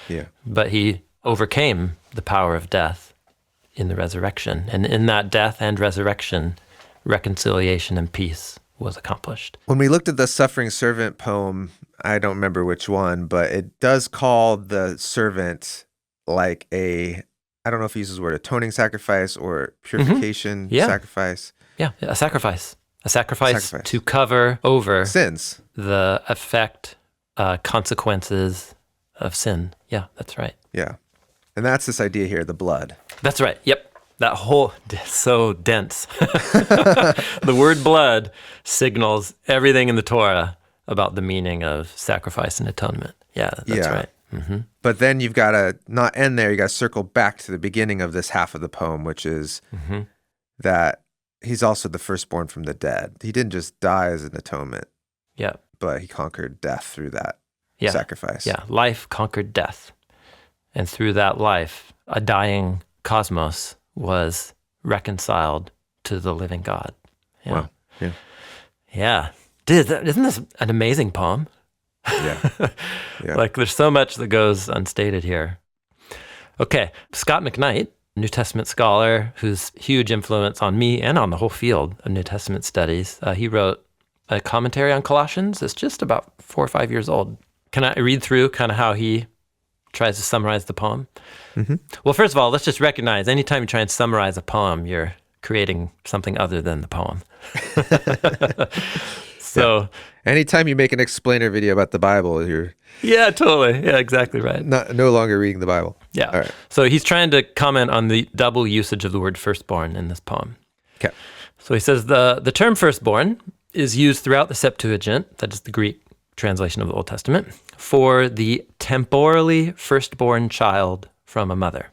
Yeah. But he overcame the power of death in the resurrection. And in that death and resurrection, reconciliation and peace was accomplished. When we looked at the suffering servant poem, I don't remember which one, but it does call the servant like I don't know if he uses the word atoning sacrifice or purification sacrifice. Yeah, a sacrifice. A sacrifice to cover over sins, the effect, consequences of sin. Yeah, that's right. Yeah. And that's this idea here, the blood. That's right. Yep. That whole, so dense. The word blood signals everything in the Torah about the meaning of sacrifice and atonement. Yeah, that's right. But then you've got to not end there. You got to circle back to the beginning of this half of the poem, which is that he's also the firstborn from the dead. He didn't just die as an atonement. Yeah. But he conquered death through that sacrifice. Yeah. Life conquered death. And through that life, a dying cosmos was reconciled to the living God. Yeah. Wow. Yeah. Yeah. Dude, isn't this an amazing poem? Yeah. Like there's so much that goes unstated here. Okay. Scott McKnight, New Testament scholar who's huge influence on me and on the whole field of New Testament studies. He wrote a commentary on Colossians. It's just about 4 or 5 years old. Can I read through kind of how he tries to summarize the poem? Well, first of all, let's just recognize anytime you try and summarize a poem, you're creating something other than the poem. So anytime you make an explainer video about the Bible, you're totally. Yeah, exactly right. No longer reading the Bible. Yeah. All right. So he's trying to comment on the double usage of the word firstborn in this poem. Okay. So he says the term firstborn is used throughout the Septuagint, that is the Greek translation of the Old Testament, for the temporally firstborn child from a mother.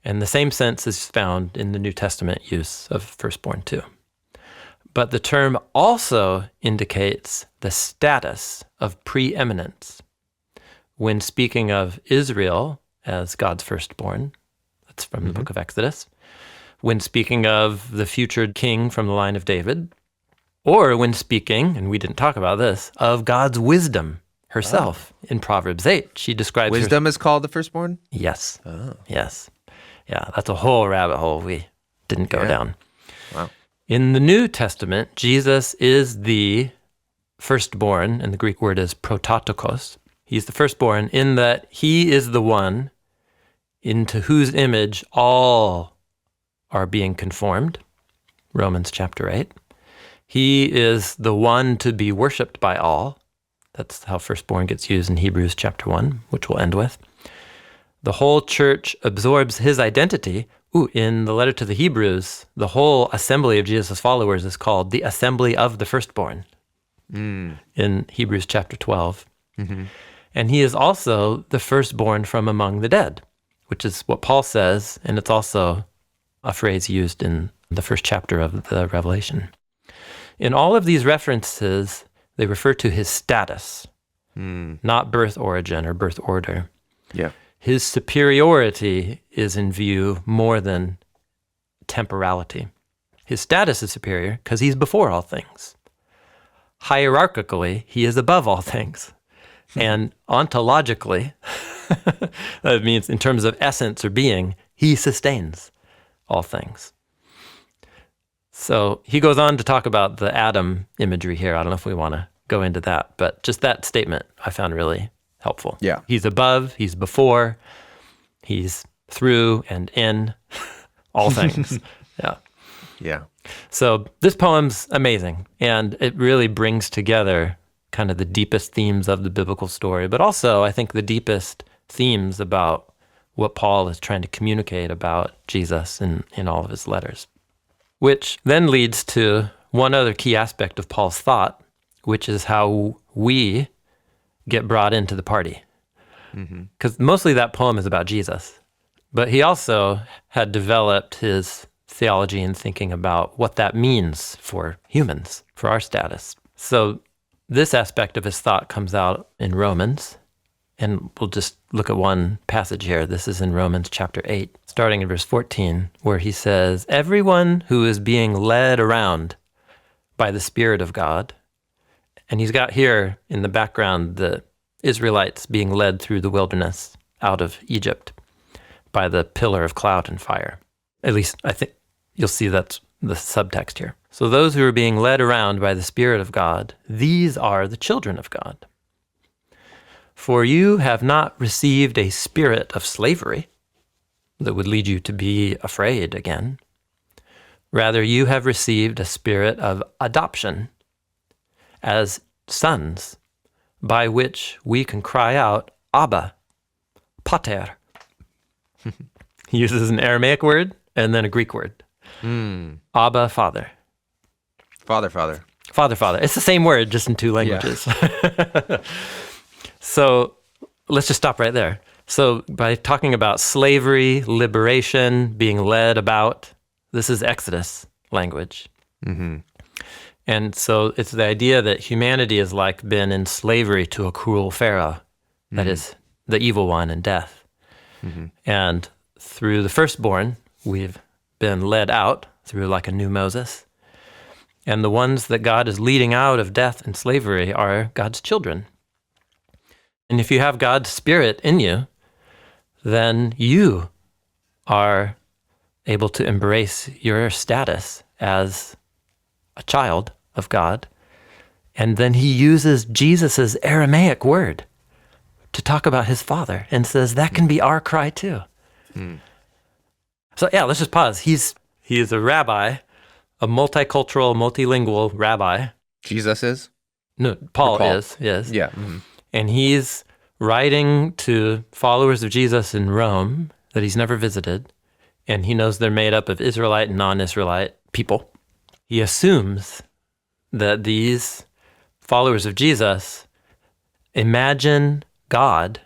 And the same sense is found in the New Testament use of firstborn too. But the term also indicates the status of preeminence. When speaking of Israel as God's firstborn, that's from the book of Exodus, when speaking of the future king from the line of David, or when speaking, and we didn't talk about this, of God's wisdom herself in Proverbs 8. She describes wisdom is called the firstborn? Yes. Oh. Yes. Yeah, that's a whole rabbit hole we didn't go down. Wow. In the New Testament, Jesus is the firstborn, and the Greek word is prototokos. He's the firstborn in that he is the one into whose image all are being conformed. Romans chapter 8. He is the one to be worshipped by all. That's how firstborn gets used in Hebrews chapter 1, which we'll end with. The whole church absorbs his identity. In the letter to the Hebrews, the whole assembly of Jesus' followers is called the assembly of the firstborn in Hebrews chapter 12. And he is also the firstborn from among the dead, which is what Paul says, and it's also a phrase used in the first chapter of the Revelation. In all of these references, they refer to his status, not birth origin or birth order. Yeah. His superiority is in view more than temporality. His status is superior because he's before all things. Hierarchically, he is above all things. And ontologically, that means in terms of essence or being, he sustains all things. So he goes on to talk about the Adam imagery here. I don't know if we want to go into that, but just that statement I found really helpful. Yeah. He's above, he's before, he's through and in all things. Yeah. Yeah. So this poem's amazing, and it really brings together kind of the deepest themes of the biblical story, but also I think the deepest themes about what Paul is trying to communicate about Jesus in all of his letters. Which then leads to one other key aspect of Paul's thought, which is how we get brought into the party. because mostly that poem is about Jesus. But he also had developed his theology and thinking about what that means for humans, for our status. So this aspect of his thought comes out in Romans, and we'll just look at one passage here. This is in Romans chapter 8, starting in verse 14, where he says, "Everyone who is being led around by the Spirit of God," and he's got here in the background the Israelites being led through the wilderness out of Egypt by the pillar of cloud and fire. At least I think you'll see that's the subtext here. So those who are being led around by the Spirit of God, these are the children of God. For you have not received a spirit of slavery that would lead you to be afraid again. Rather, you have received a spirit of adoption as sons, by which we can cry out, Abba, Pater. He uses an Aramaic word and then a Greek word. Abba, Father. Father, Father. Father, Father. It's the same word, just in two languages. Yeah. So let's just stop right there. So by talking about slavery, liberation, being led about, this is Exodus language. And so it's the idea that humanity has like been in slavery to a cruel Pharaoh, that is the evil one and death. And through the firstborn, we've been led out through like a new Moses. And the ones that God is leading out of death and slavery are God's children. And if you have God's Spirit in you, then you are able to embrace your status as a child of God. And then he uses Jesus's Aramaic word to talk about his Father and says that can be our cry too. So yeah, let's just pause. He is a rabbi, a multicultural, multilingual rabbi. Jesus is? No, Paul is, yes. Yeah. And he's writing to followers of Jesus in Rome that he's never visited, and he knows they're made up of Israelite and non-Israelite people. He assumes that these followers of Jesus imagine God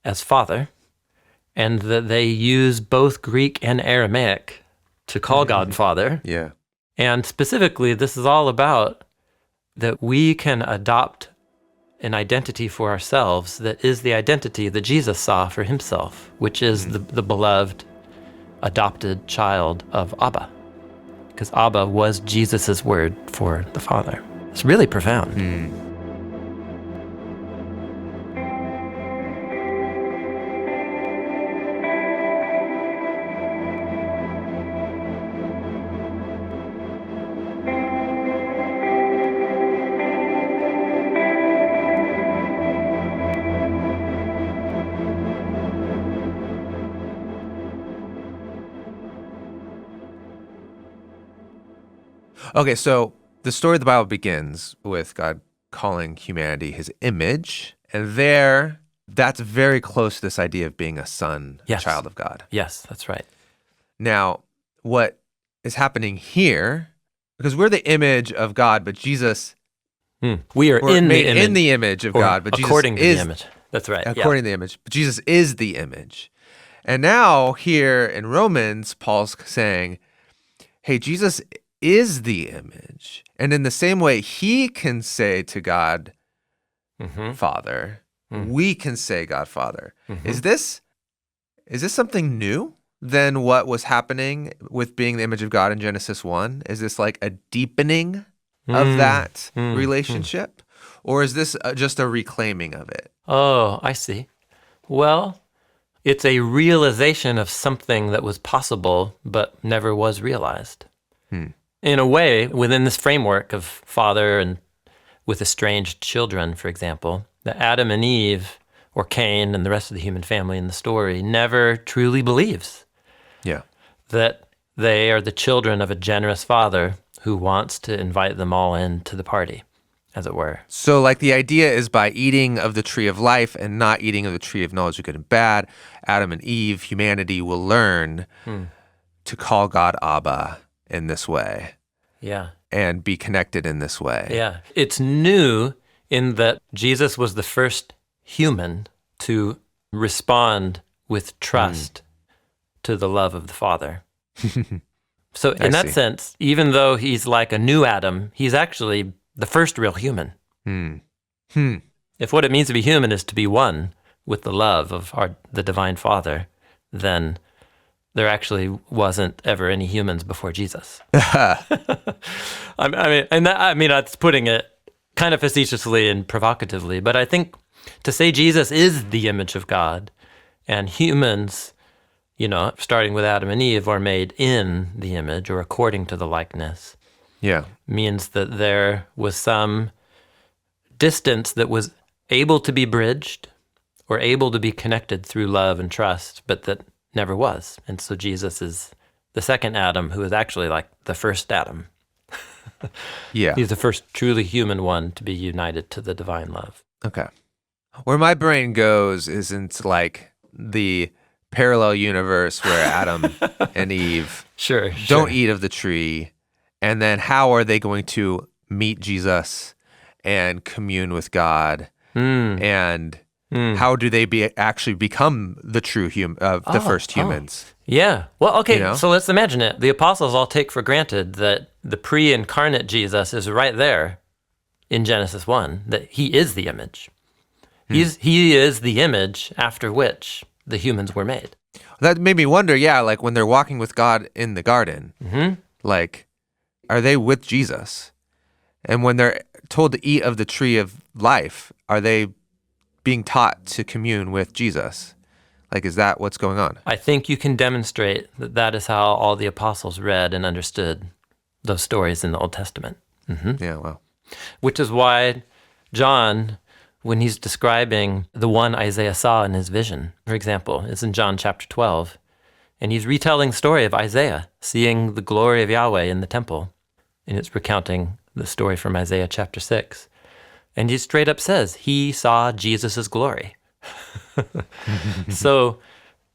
as Father, and that they use both Greek and Aramaic to call God Father. Yeah. And specifically, this is all about that we can adopt an identity for ourselves that is the identity that Jesus saw for himself, which is the beloved, adopted child of Abba. Because Abba was Jesus's word for the Father. It's really profound. Okay, so the story of the Bible begins with God calling humanity his image, and that's very close to this idea of being a son, Yes. child of God. Yes, that's right. Now, what is happening here, because we're the image of God, but Jesus... We are we're in made the image. in the image of God, but according Jesus to the image. That's right. according to the image, but Jesus is the image. And now here in Romans, Paul's saying, hey, Jesus is the image. And in the same way he can say to God, Father, we can say God, Father. Is this something new than what was happening with being the image of God in Genesis 1? Is this like a deepening of that relationship? Or is this just a reclaiming of it? Oh, I see. Well, it's a realization of something that was possible but never was realized. In a way, within this framework of father and with estranged children, for example, that Adam and Eve, or Cain and the rest of the human family in the story, never truly believes that they are the children of a generous father who wants to invite them all into the party, as it were. So like the idea is by eating of the tree of life and not eating of the tree of knowledge of good and bad, Adam and Eve, humanity will learn to call God Abba in this way. Yeah. And be connected in this way. Yeah. It's new in that Jesus was the first human to respond with trust to the love of the Father. So in that sense, even though he's like a new Adam, he's actually the first real human. If what it means to be human is to be one with the love of the Divine Father, then there actually wasn't ever any humans before Jesus. I mean, that's putting it kind of facetiously and provocatively, but I think to say Jesus is the image of God and humans, starting with Adam and Eve, are made in the image or according to the likeness, means that there was some distance that was able to be bridged or able to be connected through love and trust, but that never was. And so Jesus is the second Adam, who is actually like the first Adam. He's the first truly human one to be united to the divine love. Okay. Where my brain goes is into like the parallel universe where Adam and Eve don't eat of the tree, and then how are they going to meet Jesus and commune with God, and how do they actually become the true the first humans? Yeah. Well, okay, so let's imagine it. The apostles all take for granted that the pre-incarnate Jesus is right there in Genesis 1, that he is the image. He is the image after which the humans were made. That made me wonder, like when they're walking with God in the garden, like, are they with Jesus? And when they're told to eat of the tree of life, are they being taught to commune with Jesus? Like, is that what's going on? I think you can demonstrate that is how all the apostles read and understood those stories in the Old Testament. Yeah, wow. Which is why John, when he's describing the one Isaiah saw in his vision, for example, it's in John chapter 12, and he's retelling the story of Isaiah seeing the glory of Yahweh in the temple, and it's recounting the story from Isaiah chapter 6. And he straight up says, he saw Jesus' glory. So,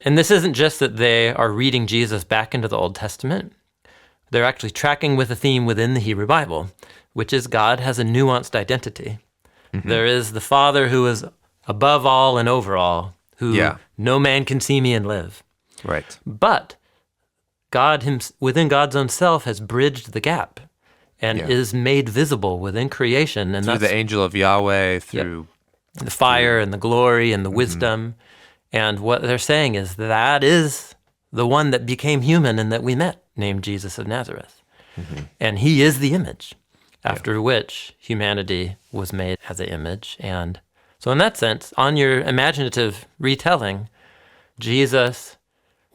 and this isn't just that they are reading Jesus back into the Old Testament. They're actually tracking with a theme within the Hebrew Bible, which is God has a nuanced identity. There is the Father who is above all and over all, who no man can see me and live. Right. But God, within God's own self, has bridged the gap and is made visible within creation. And through the angel of Yahweh, through the fire and the glory and the wisdom. And what they're saying is that is the one that became human and that we met, named Jesus of Nazareth. And he is the image, after which humanity was made as an image. And so in that sense, on your imaginative retelling, Jesus,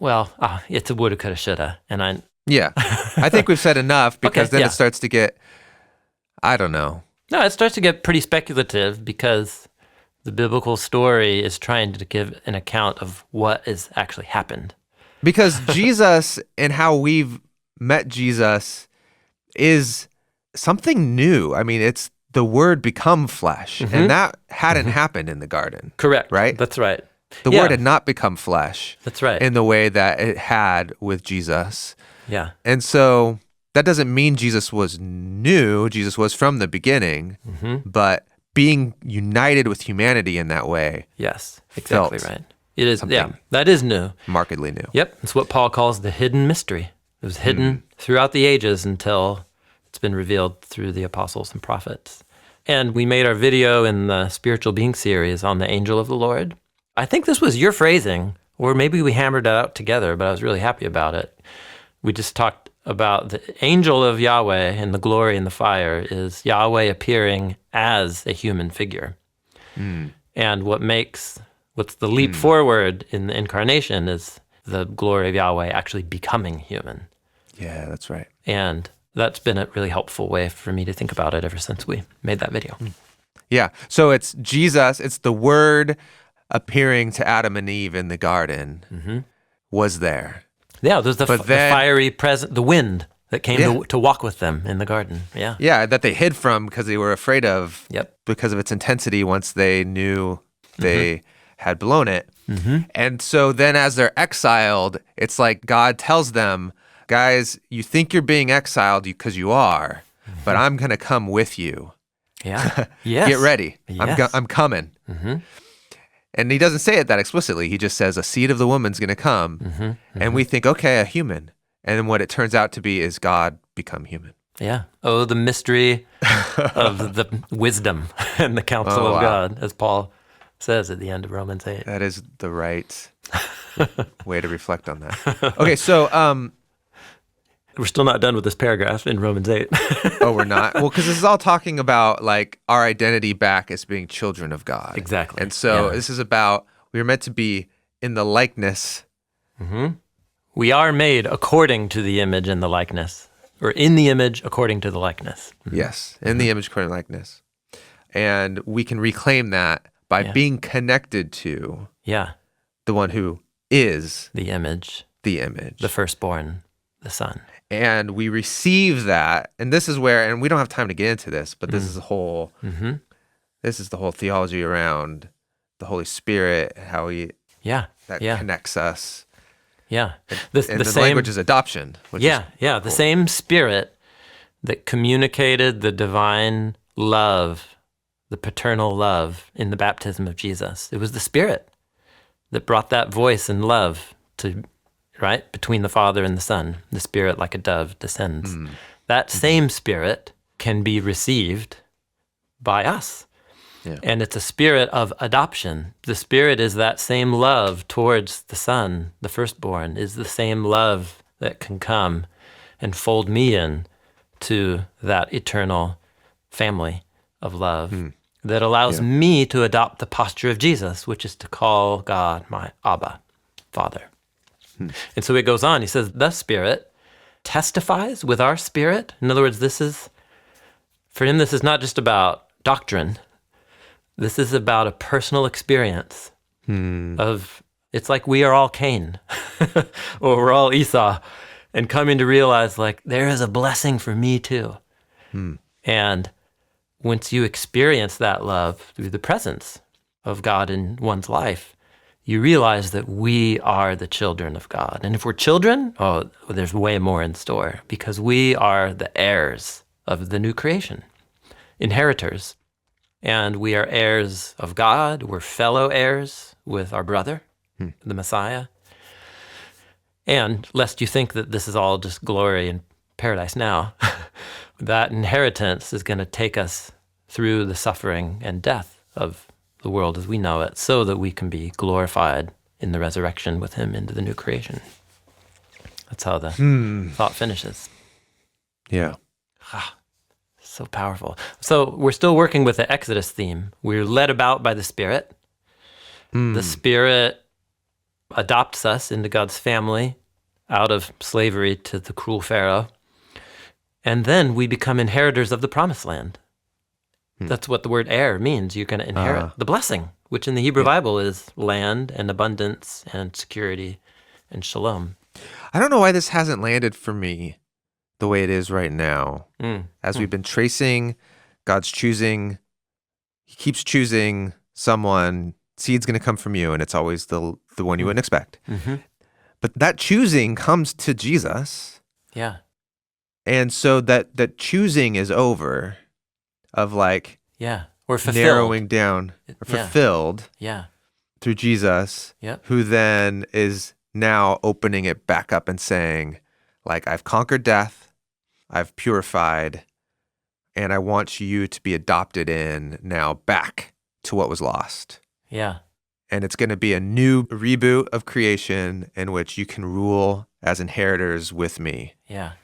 it's a woulda, coulda, shoulda. And I think we've said enough, because then it starts to get, I don't know. No, it starts to get pretty speculative, because the biblical story is trying to give an account of what has actually happened. Because Jesus and how we've met Jesus is something new. I mean, it's the Word become flesh, and that hadn't happened in the garden. Correct. Right? That's right. The Word had not become flesh. That's right. In the way that it had with Jesus. Yeah. And so that doesn't mean Jesus was new. Jesus was from the beginning, but being united with humanity in that way. Yes, exactly right. It is, something that is new. Markedly new. Yep, it's what Paul calls the hidden mystery. It was hidden throughout the ages until it's been revealed through the apostles and prophets. And we made our video in the Spiritual Being series on the angel of the Lord. I think this was your phrasing, or maybe we hammered it out together, but I was really happy about it. We just talked about the angel of Yahweh and the glory and the fire is Yahweh appearing as a human figure. And what's the leap forward in the incarnation is the glory of Yahweh actually becoming human. Yeah, that's right. And that's been a really helpful way for me to think about it ever since we made that video. Yeah, so it's Jesus, it's the Word appearing to Adam and Eve in the garden was there. Yeah, there's the fiery presence, the wind that came to walk with them in the garden. Yeah. Yeah, that they hid from because they were afraid of, because of its intensity once they knew they had blown it. And so then as they're exiled, it's like God tells them, guys, you think you're being exiled because you are, but I'm going to come with you. Yeah. Yes. Get ready. Yes. I'm coming. And he doesn't say it that explicitly. He just says a seed of the woman's going to come. And we think, okay, a human. And then what it turns out to be is God become human. Yeah. Oh, the mystery of the wisdom and the counsel of God, as Paul says at the end of Romans 8. That is the right way to reflect on that. Okay, so... we're still not done with this paragraph in Romans 8. Oh, we're not? Well, because this is all talking about like our identity back as being children of God. Exactly. And so this is about, we are meant to be in the likeness. We are made according to the image and the likeness, or in the image according to the likeness. Yes, in the image according to likeness. And we can reclaim that by being connected to the one who is the image, the firstborn, the Son. And we receive that, and this is where, and we don't have time to get into this, but this is the whole, this is the whole theology around the Holy Spirit, how he connects us. Yeah, the same language is adoption. Which is cool. The same Spirit that communicated the divine love, the paternal love in the baptism of Jesus. It was the Spirit that brought that voice and love to. Right? Between the Father and the Son, the Spirit like a dove descends. That same Spirit can be received by us. Yeah. And it's a spirit of adoption. The Spirit is that same love towards the Son, the firstborn, is the same love that can come and fold me in to that eternal family of love that allows me to adopt the posture of Jesus, which is to call God my Abba, Father. And so it goes on. He says, the Spirit testifies with our spirit. In other words, for him, this is not just about doctrine. This is about a personal experience of, it's like we are all Cain or we're all Esau, and coming to realize like there is a blessing for me too. And once you experience that love through the presence of God in one's life, you realize that we are the children of God. And if we're children, there's way more in store because we are the heirs of the new creation, inheritors. And we are heirs of God. We're fellow heirs with our brother, the Messiah. And lest you think that this is all just glory and paradise now, that inheritance is going to take us through the suffering and death of the world as we know it, so that we can be glorified in the resurrection with him into the new creation. That's how the thought finishes. Yeah. So powerful. So we're still working with the Exodus theme. We're led about by the Spirit. The Spirit adopts us into God's family out of slavery to the cruel Pharaoh. And then we become inheritors of the promised land. That's what the word heir means. You're going to inherit the blessing, which in the Hebrew Bible is land and abundance and security and shalom. I don't know why this hasn't landed for me the way it is right now. As we've been tracing God's choosing, he keeps choosing someone, seed's going to come from you, and it's always the one you wouldn't expect. But that choosing comes to Jesus. Yeah. And so that choosing is over. Of like or fulfilled. Narrowing down, or fulfilled through Jesus, who then is now opening it back up and saying, like, I've conquered death, I've purified, and I want you to be adopted in now back to what was lost. Yeah. And it's going to be a new reboot of creation in which you can rule as inheritors with me. Yeah.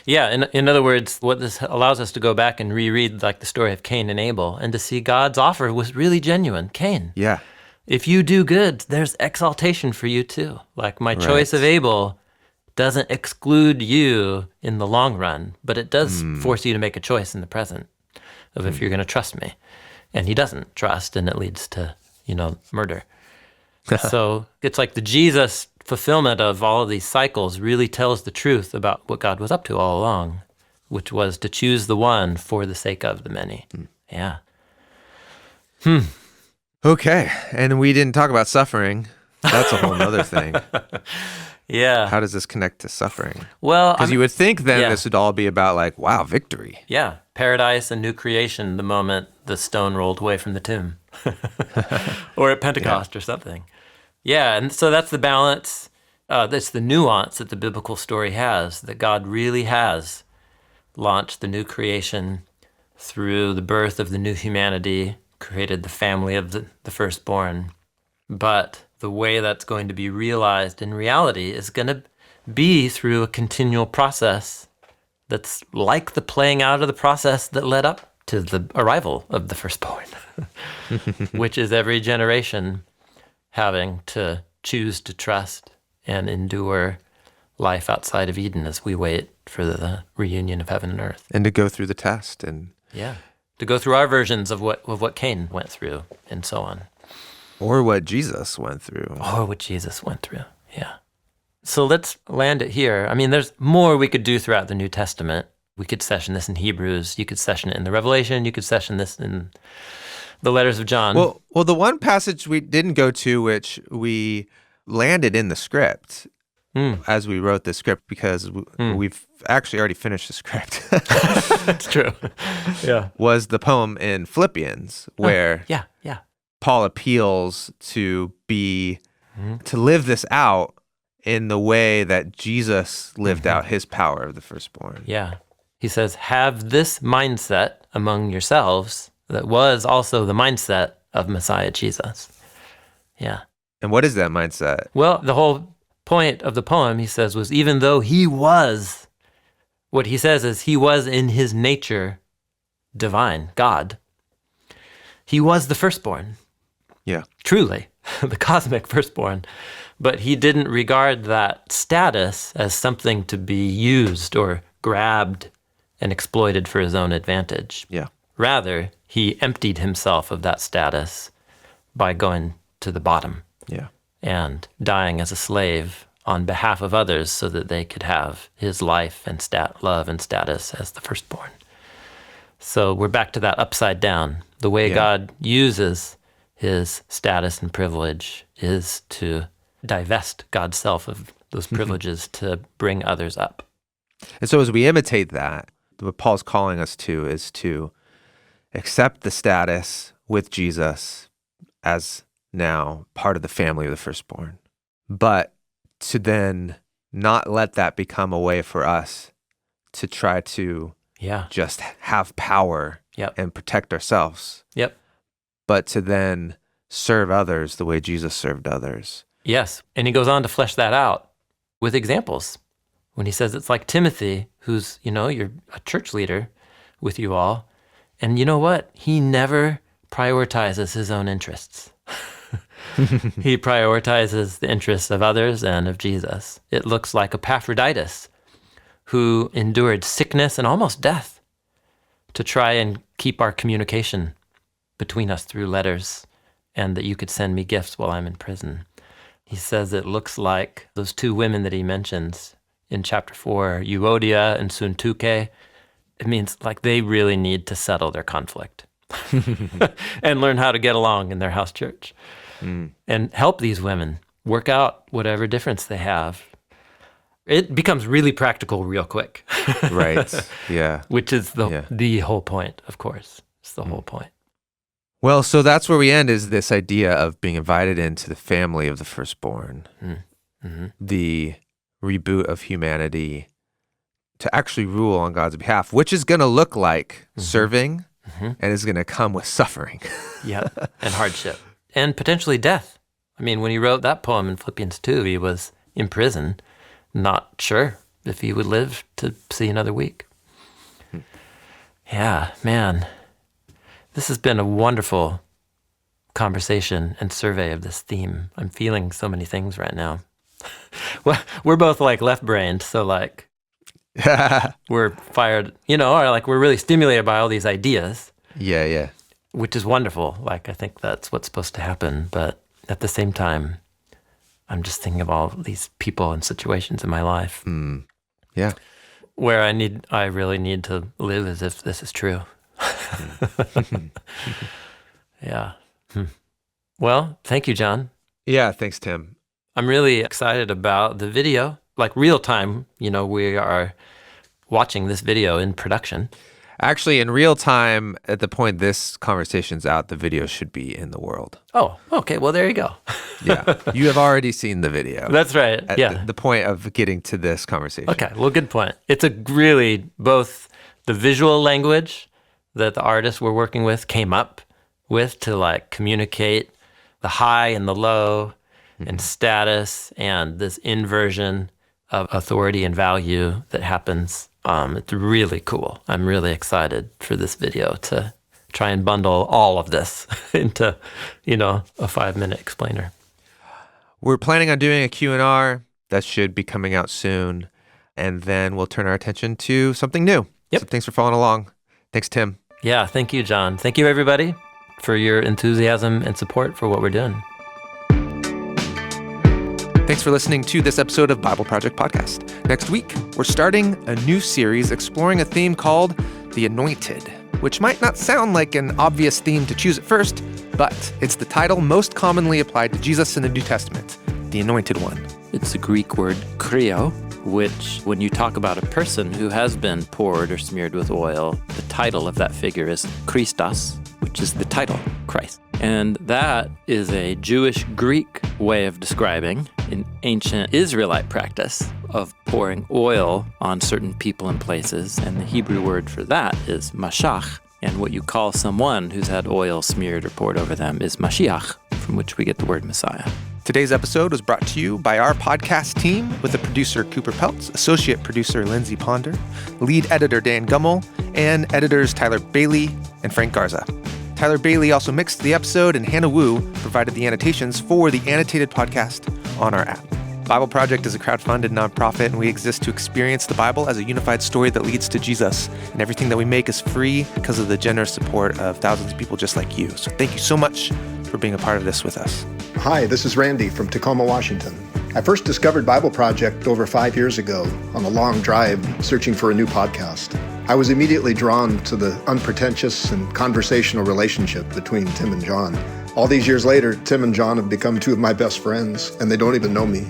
Yeah, in other words, what this allows us to go back and reread like the story of Cain and Abel and to see God's offer was really genuine. Cain, if you do good, there's exaltation for you too. Like my choice of Abel doesn't exclude you in the long run, but it does force you to make a choice in the present of if you're going to trust me. And he doesn't trust, and it leads to, murder. So it's like the Jesus fulfillment of all of these cycles really tells the truth about what God was up to all along, which was to choose the one for the sake of the many. Yeah. Okay. And we didn't talk about suffering. That's a whole nother thing. Yeah. How does this connect to suffering? Well, because you would think then this would all be about like, wow, victory. Yeah. Paradise and new creation the moment the stone rolled away from the tomb. or at Pentecost or something. Yeah, and so that's the balance. That's the nuance that the biblical story has, that God really has launched the new creation through the birth of the new humanity, created the family of the firstborn. But the way that's going to be realized in reality is going to be through a continual process that's like the playing out of the process that led up to the arrival of the firstborn, which is every generation having to choose to trust and endure life outside of Eden as we wait for the reunion of heaven and earth. And to go through the test and to go through our versions of what Cain went through and so on. Or what Jesus went through. Yeah. So let's land it here. I mean, there's more we could do throughout the New Testament. We could session this in Hebrews. You could session it in the Revelation. You could session this in the letters of John. Well, the one passage we didn't go to, which we landed in the script as we wrote the script, because we've actually already finished the script. That's true. Yeah. Was the poem in Philippians where Paul appeals to live this out in the way that Jesus lived out his power of the firstborn. Yeah. He says, have this mindset among yourselves that was also the mindset of Messiah Jesus. Yeah. And what is that mindset? Well, the whole point of the poem, he says, was even though he was, what he says is he was in his nature divine, God. He was the firstborn. Yeah. Truly, the cosmic firstborn. But he didn't regard that status as something to be used or grabbed and exploited for his own advantage. Yeah. Rather, he emptied himself of that status by going to the bottom. Yeah. And dying as a slave on behalf of others so that they could have his life and love and status as the firstborn. So we're back to that upside down. The way God uses his status and privilege is to divest God's self of those privileges to bring others up. And so as we imitate that, what Paul's calling us to is to accept the status with Jesus as now part of the family of the firstborn, but to then not let that become a way for us to try to just have power and protect ourselves. Yep. But to then serve others the way Jesus served others. Yes. And he goes on to flesh that out with examples. When he says it's like Timothy, who's, you're a church leader with you all. And you know what? He never prioritizes his own interests. He prioritizes the interests of others and of Jesus. It looks like Epaphroditus, who endured sickness and almost death to try and keep our communication between us through letters, and that you could send me gifts while I'm in prison. He says it looks like those two women that he mentions in chapter 4, Euodia and Syntyche. It means like they really need to settle their conflict and learn how to get along in their house church and help these women work out whatever difference they have. It becomes really practical real quick. Right, yeah. Which is the whole point, of course. It's the whole point. Well, so that's where we end, is this idea of being invited into the family of the firstborn, the reboot of humanity to actually rule on God's behalf, which is going to look like serving and is going to come with suffering. And hardship. And potentially death. I mean, when he wrote that poem in Philippians 2, he was in prison, not sure if he would live to see another week. Yeah, man. This has been a wonderful conversation and survey of this theme. I'm feeling so many things right now. Well, we're both like left-brained, so like we're fired, or like we're really stimulated by all these ideas. Yeah. Which is wonderful. Like, I think that's what's supposed to happen. But at the same time, I'm just thinking of all these people and situations in my life. Yeah. Where I really need to live as if this is true. Yeah. Well, thank you, Jon. Yeah, thanks, Tim. I'm really excited about the video, like real time. We are watching this video in production. Actually, in real time, at the point this conversation's out, the video should be in the world. Oh, okay. Well, there you go. Yeah. You have already seen the video. That's right. At Yeah. the point of getting to this conversation. Okay. Well, good point. It's a really both the visual language that the artists we're working with came up with to like communicate the high and the low and status and this inversion of authority and value that happens. It's really cool. I'm really excited for this video to try and bundle all of this into, a 5-minute explainer. We're planning on doing a Q&R that should be coming out soon. And then we'll turn our attention to something new. Yep. So thanks for following along. Thanks, Tim. Yeah, thank you, John. Thank you, everybody, for your enthusiasm and support for what we're doing. Thanks for listening to this episode of Bible Project Podcast. Next week, we're starting a new series exploring a theme called The Anointed, which might not sound like an obvious theme to choose at first, but it's the title most commonly applied to Jesus in the New Testament, the Anointed One. It's the Greek word kryo, which, when you talk about a person who has been poured or smeared with oil, the title of that figure is Christos, which is the title, Christ. And that is a Jewish-Greek way of describing an ancient Israelite practice of pouring oil on certain people and places. And the Hebrew word for that is mashach. And what you call someone who's had oil smeared or poured over them is Mashiach, from which we get the word Messiah. Today's episode was brought to you by our podcast team with the producer Cooper Peltz, associate producer Lindsay Ponder, lead editor Dan Gummel, and editors Tyler Bailey and Frank Garza. Tyler Bailey also mixed the episode, and Hannah Wu provided the annotations for the annotated podcast on our app. Bible Project is a crowdfunded nonprofit, and we exist to experience the Bible as a unified story that leads to Jesus. And everything that we make is free because of the generous support of thousands of people just like you. So thank you so much for being a part of this with us. Hi, this is Randy from Tacoma, Washington. I first discovered Bible Project over 5 years ago on a long drive searching for a new podcast. I was immediately drawn to the unpretentious and conversational relationship between Tim and Jon. All these years later, Tim and Jon have become two of my best friends, and they don't even know me.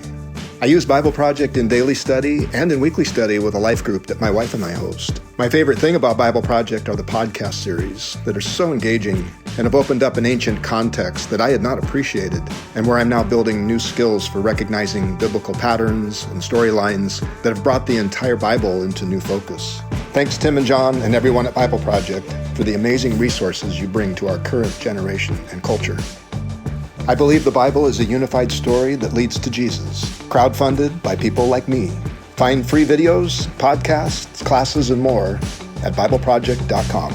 I use Bible Project in daily study and in weekly study with a life group that my wife and I host. My favorite thing about Bible Project are the podcast series that are so engaging and have opened up an ancient context that I had not appreciated, and where I'm now building new skills for recognizing biblical patterns and storylines that have brought the entire Bible into new focus. Thanks, Tim and Jon and everyone at Bible Project, for the amazing resources you bring to our current generation and culture. I believe the Bible is a unified story that leads to Jesus, crowdfunded by people like me. Find free videos, podcasts, classes, and more at BibleProject.com.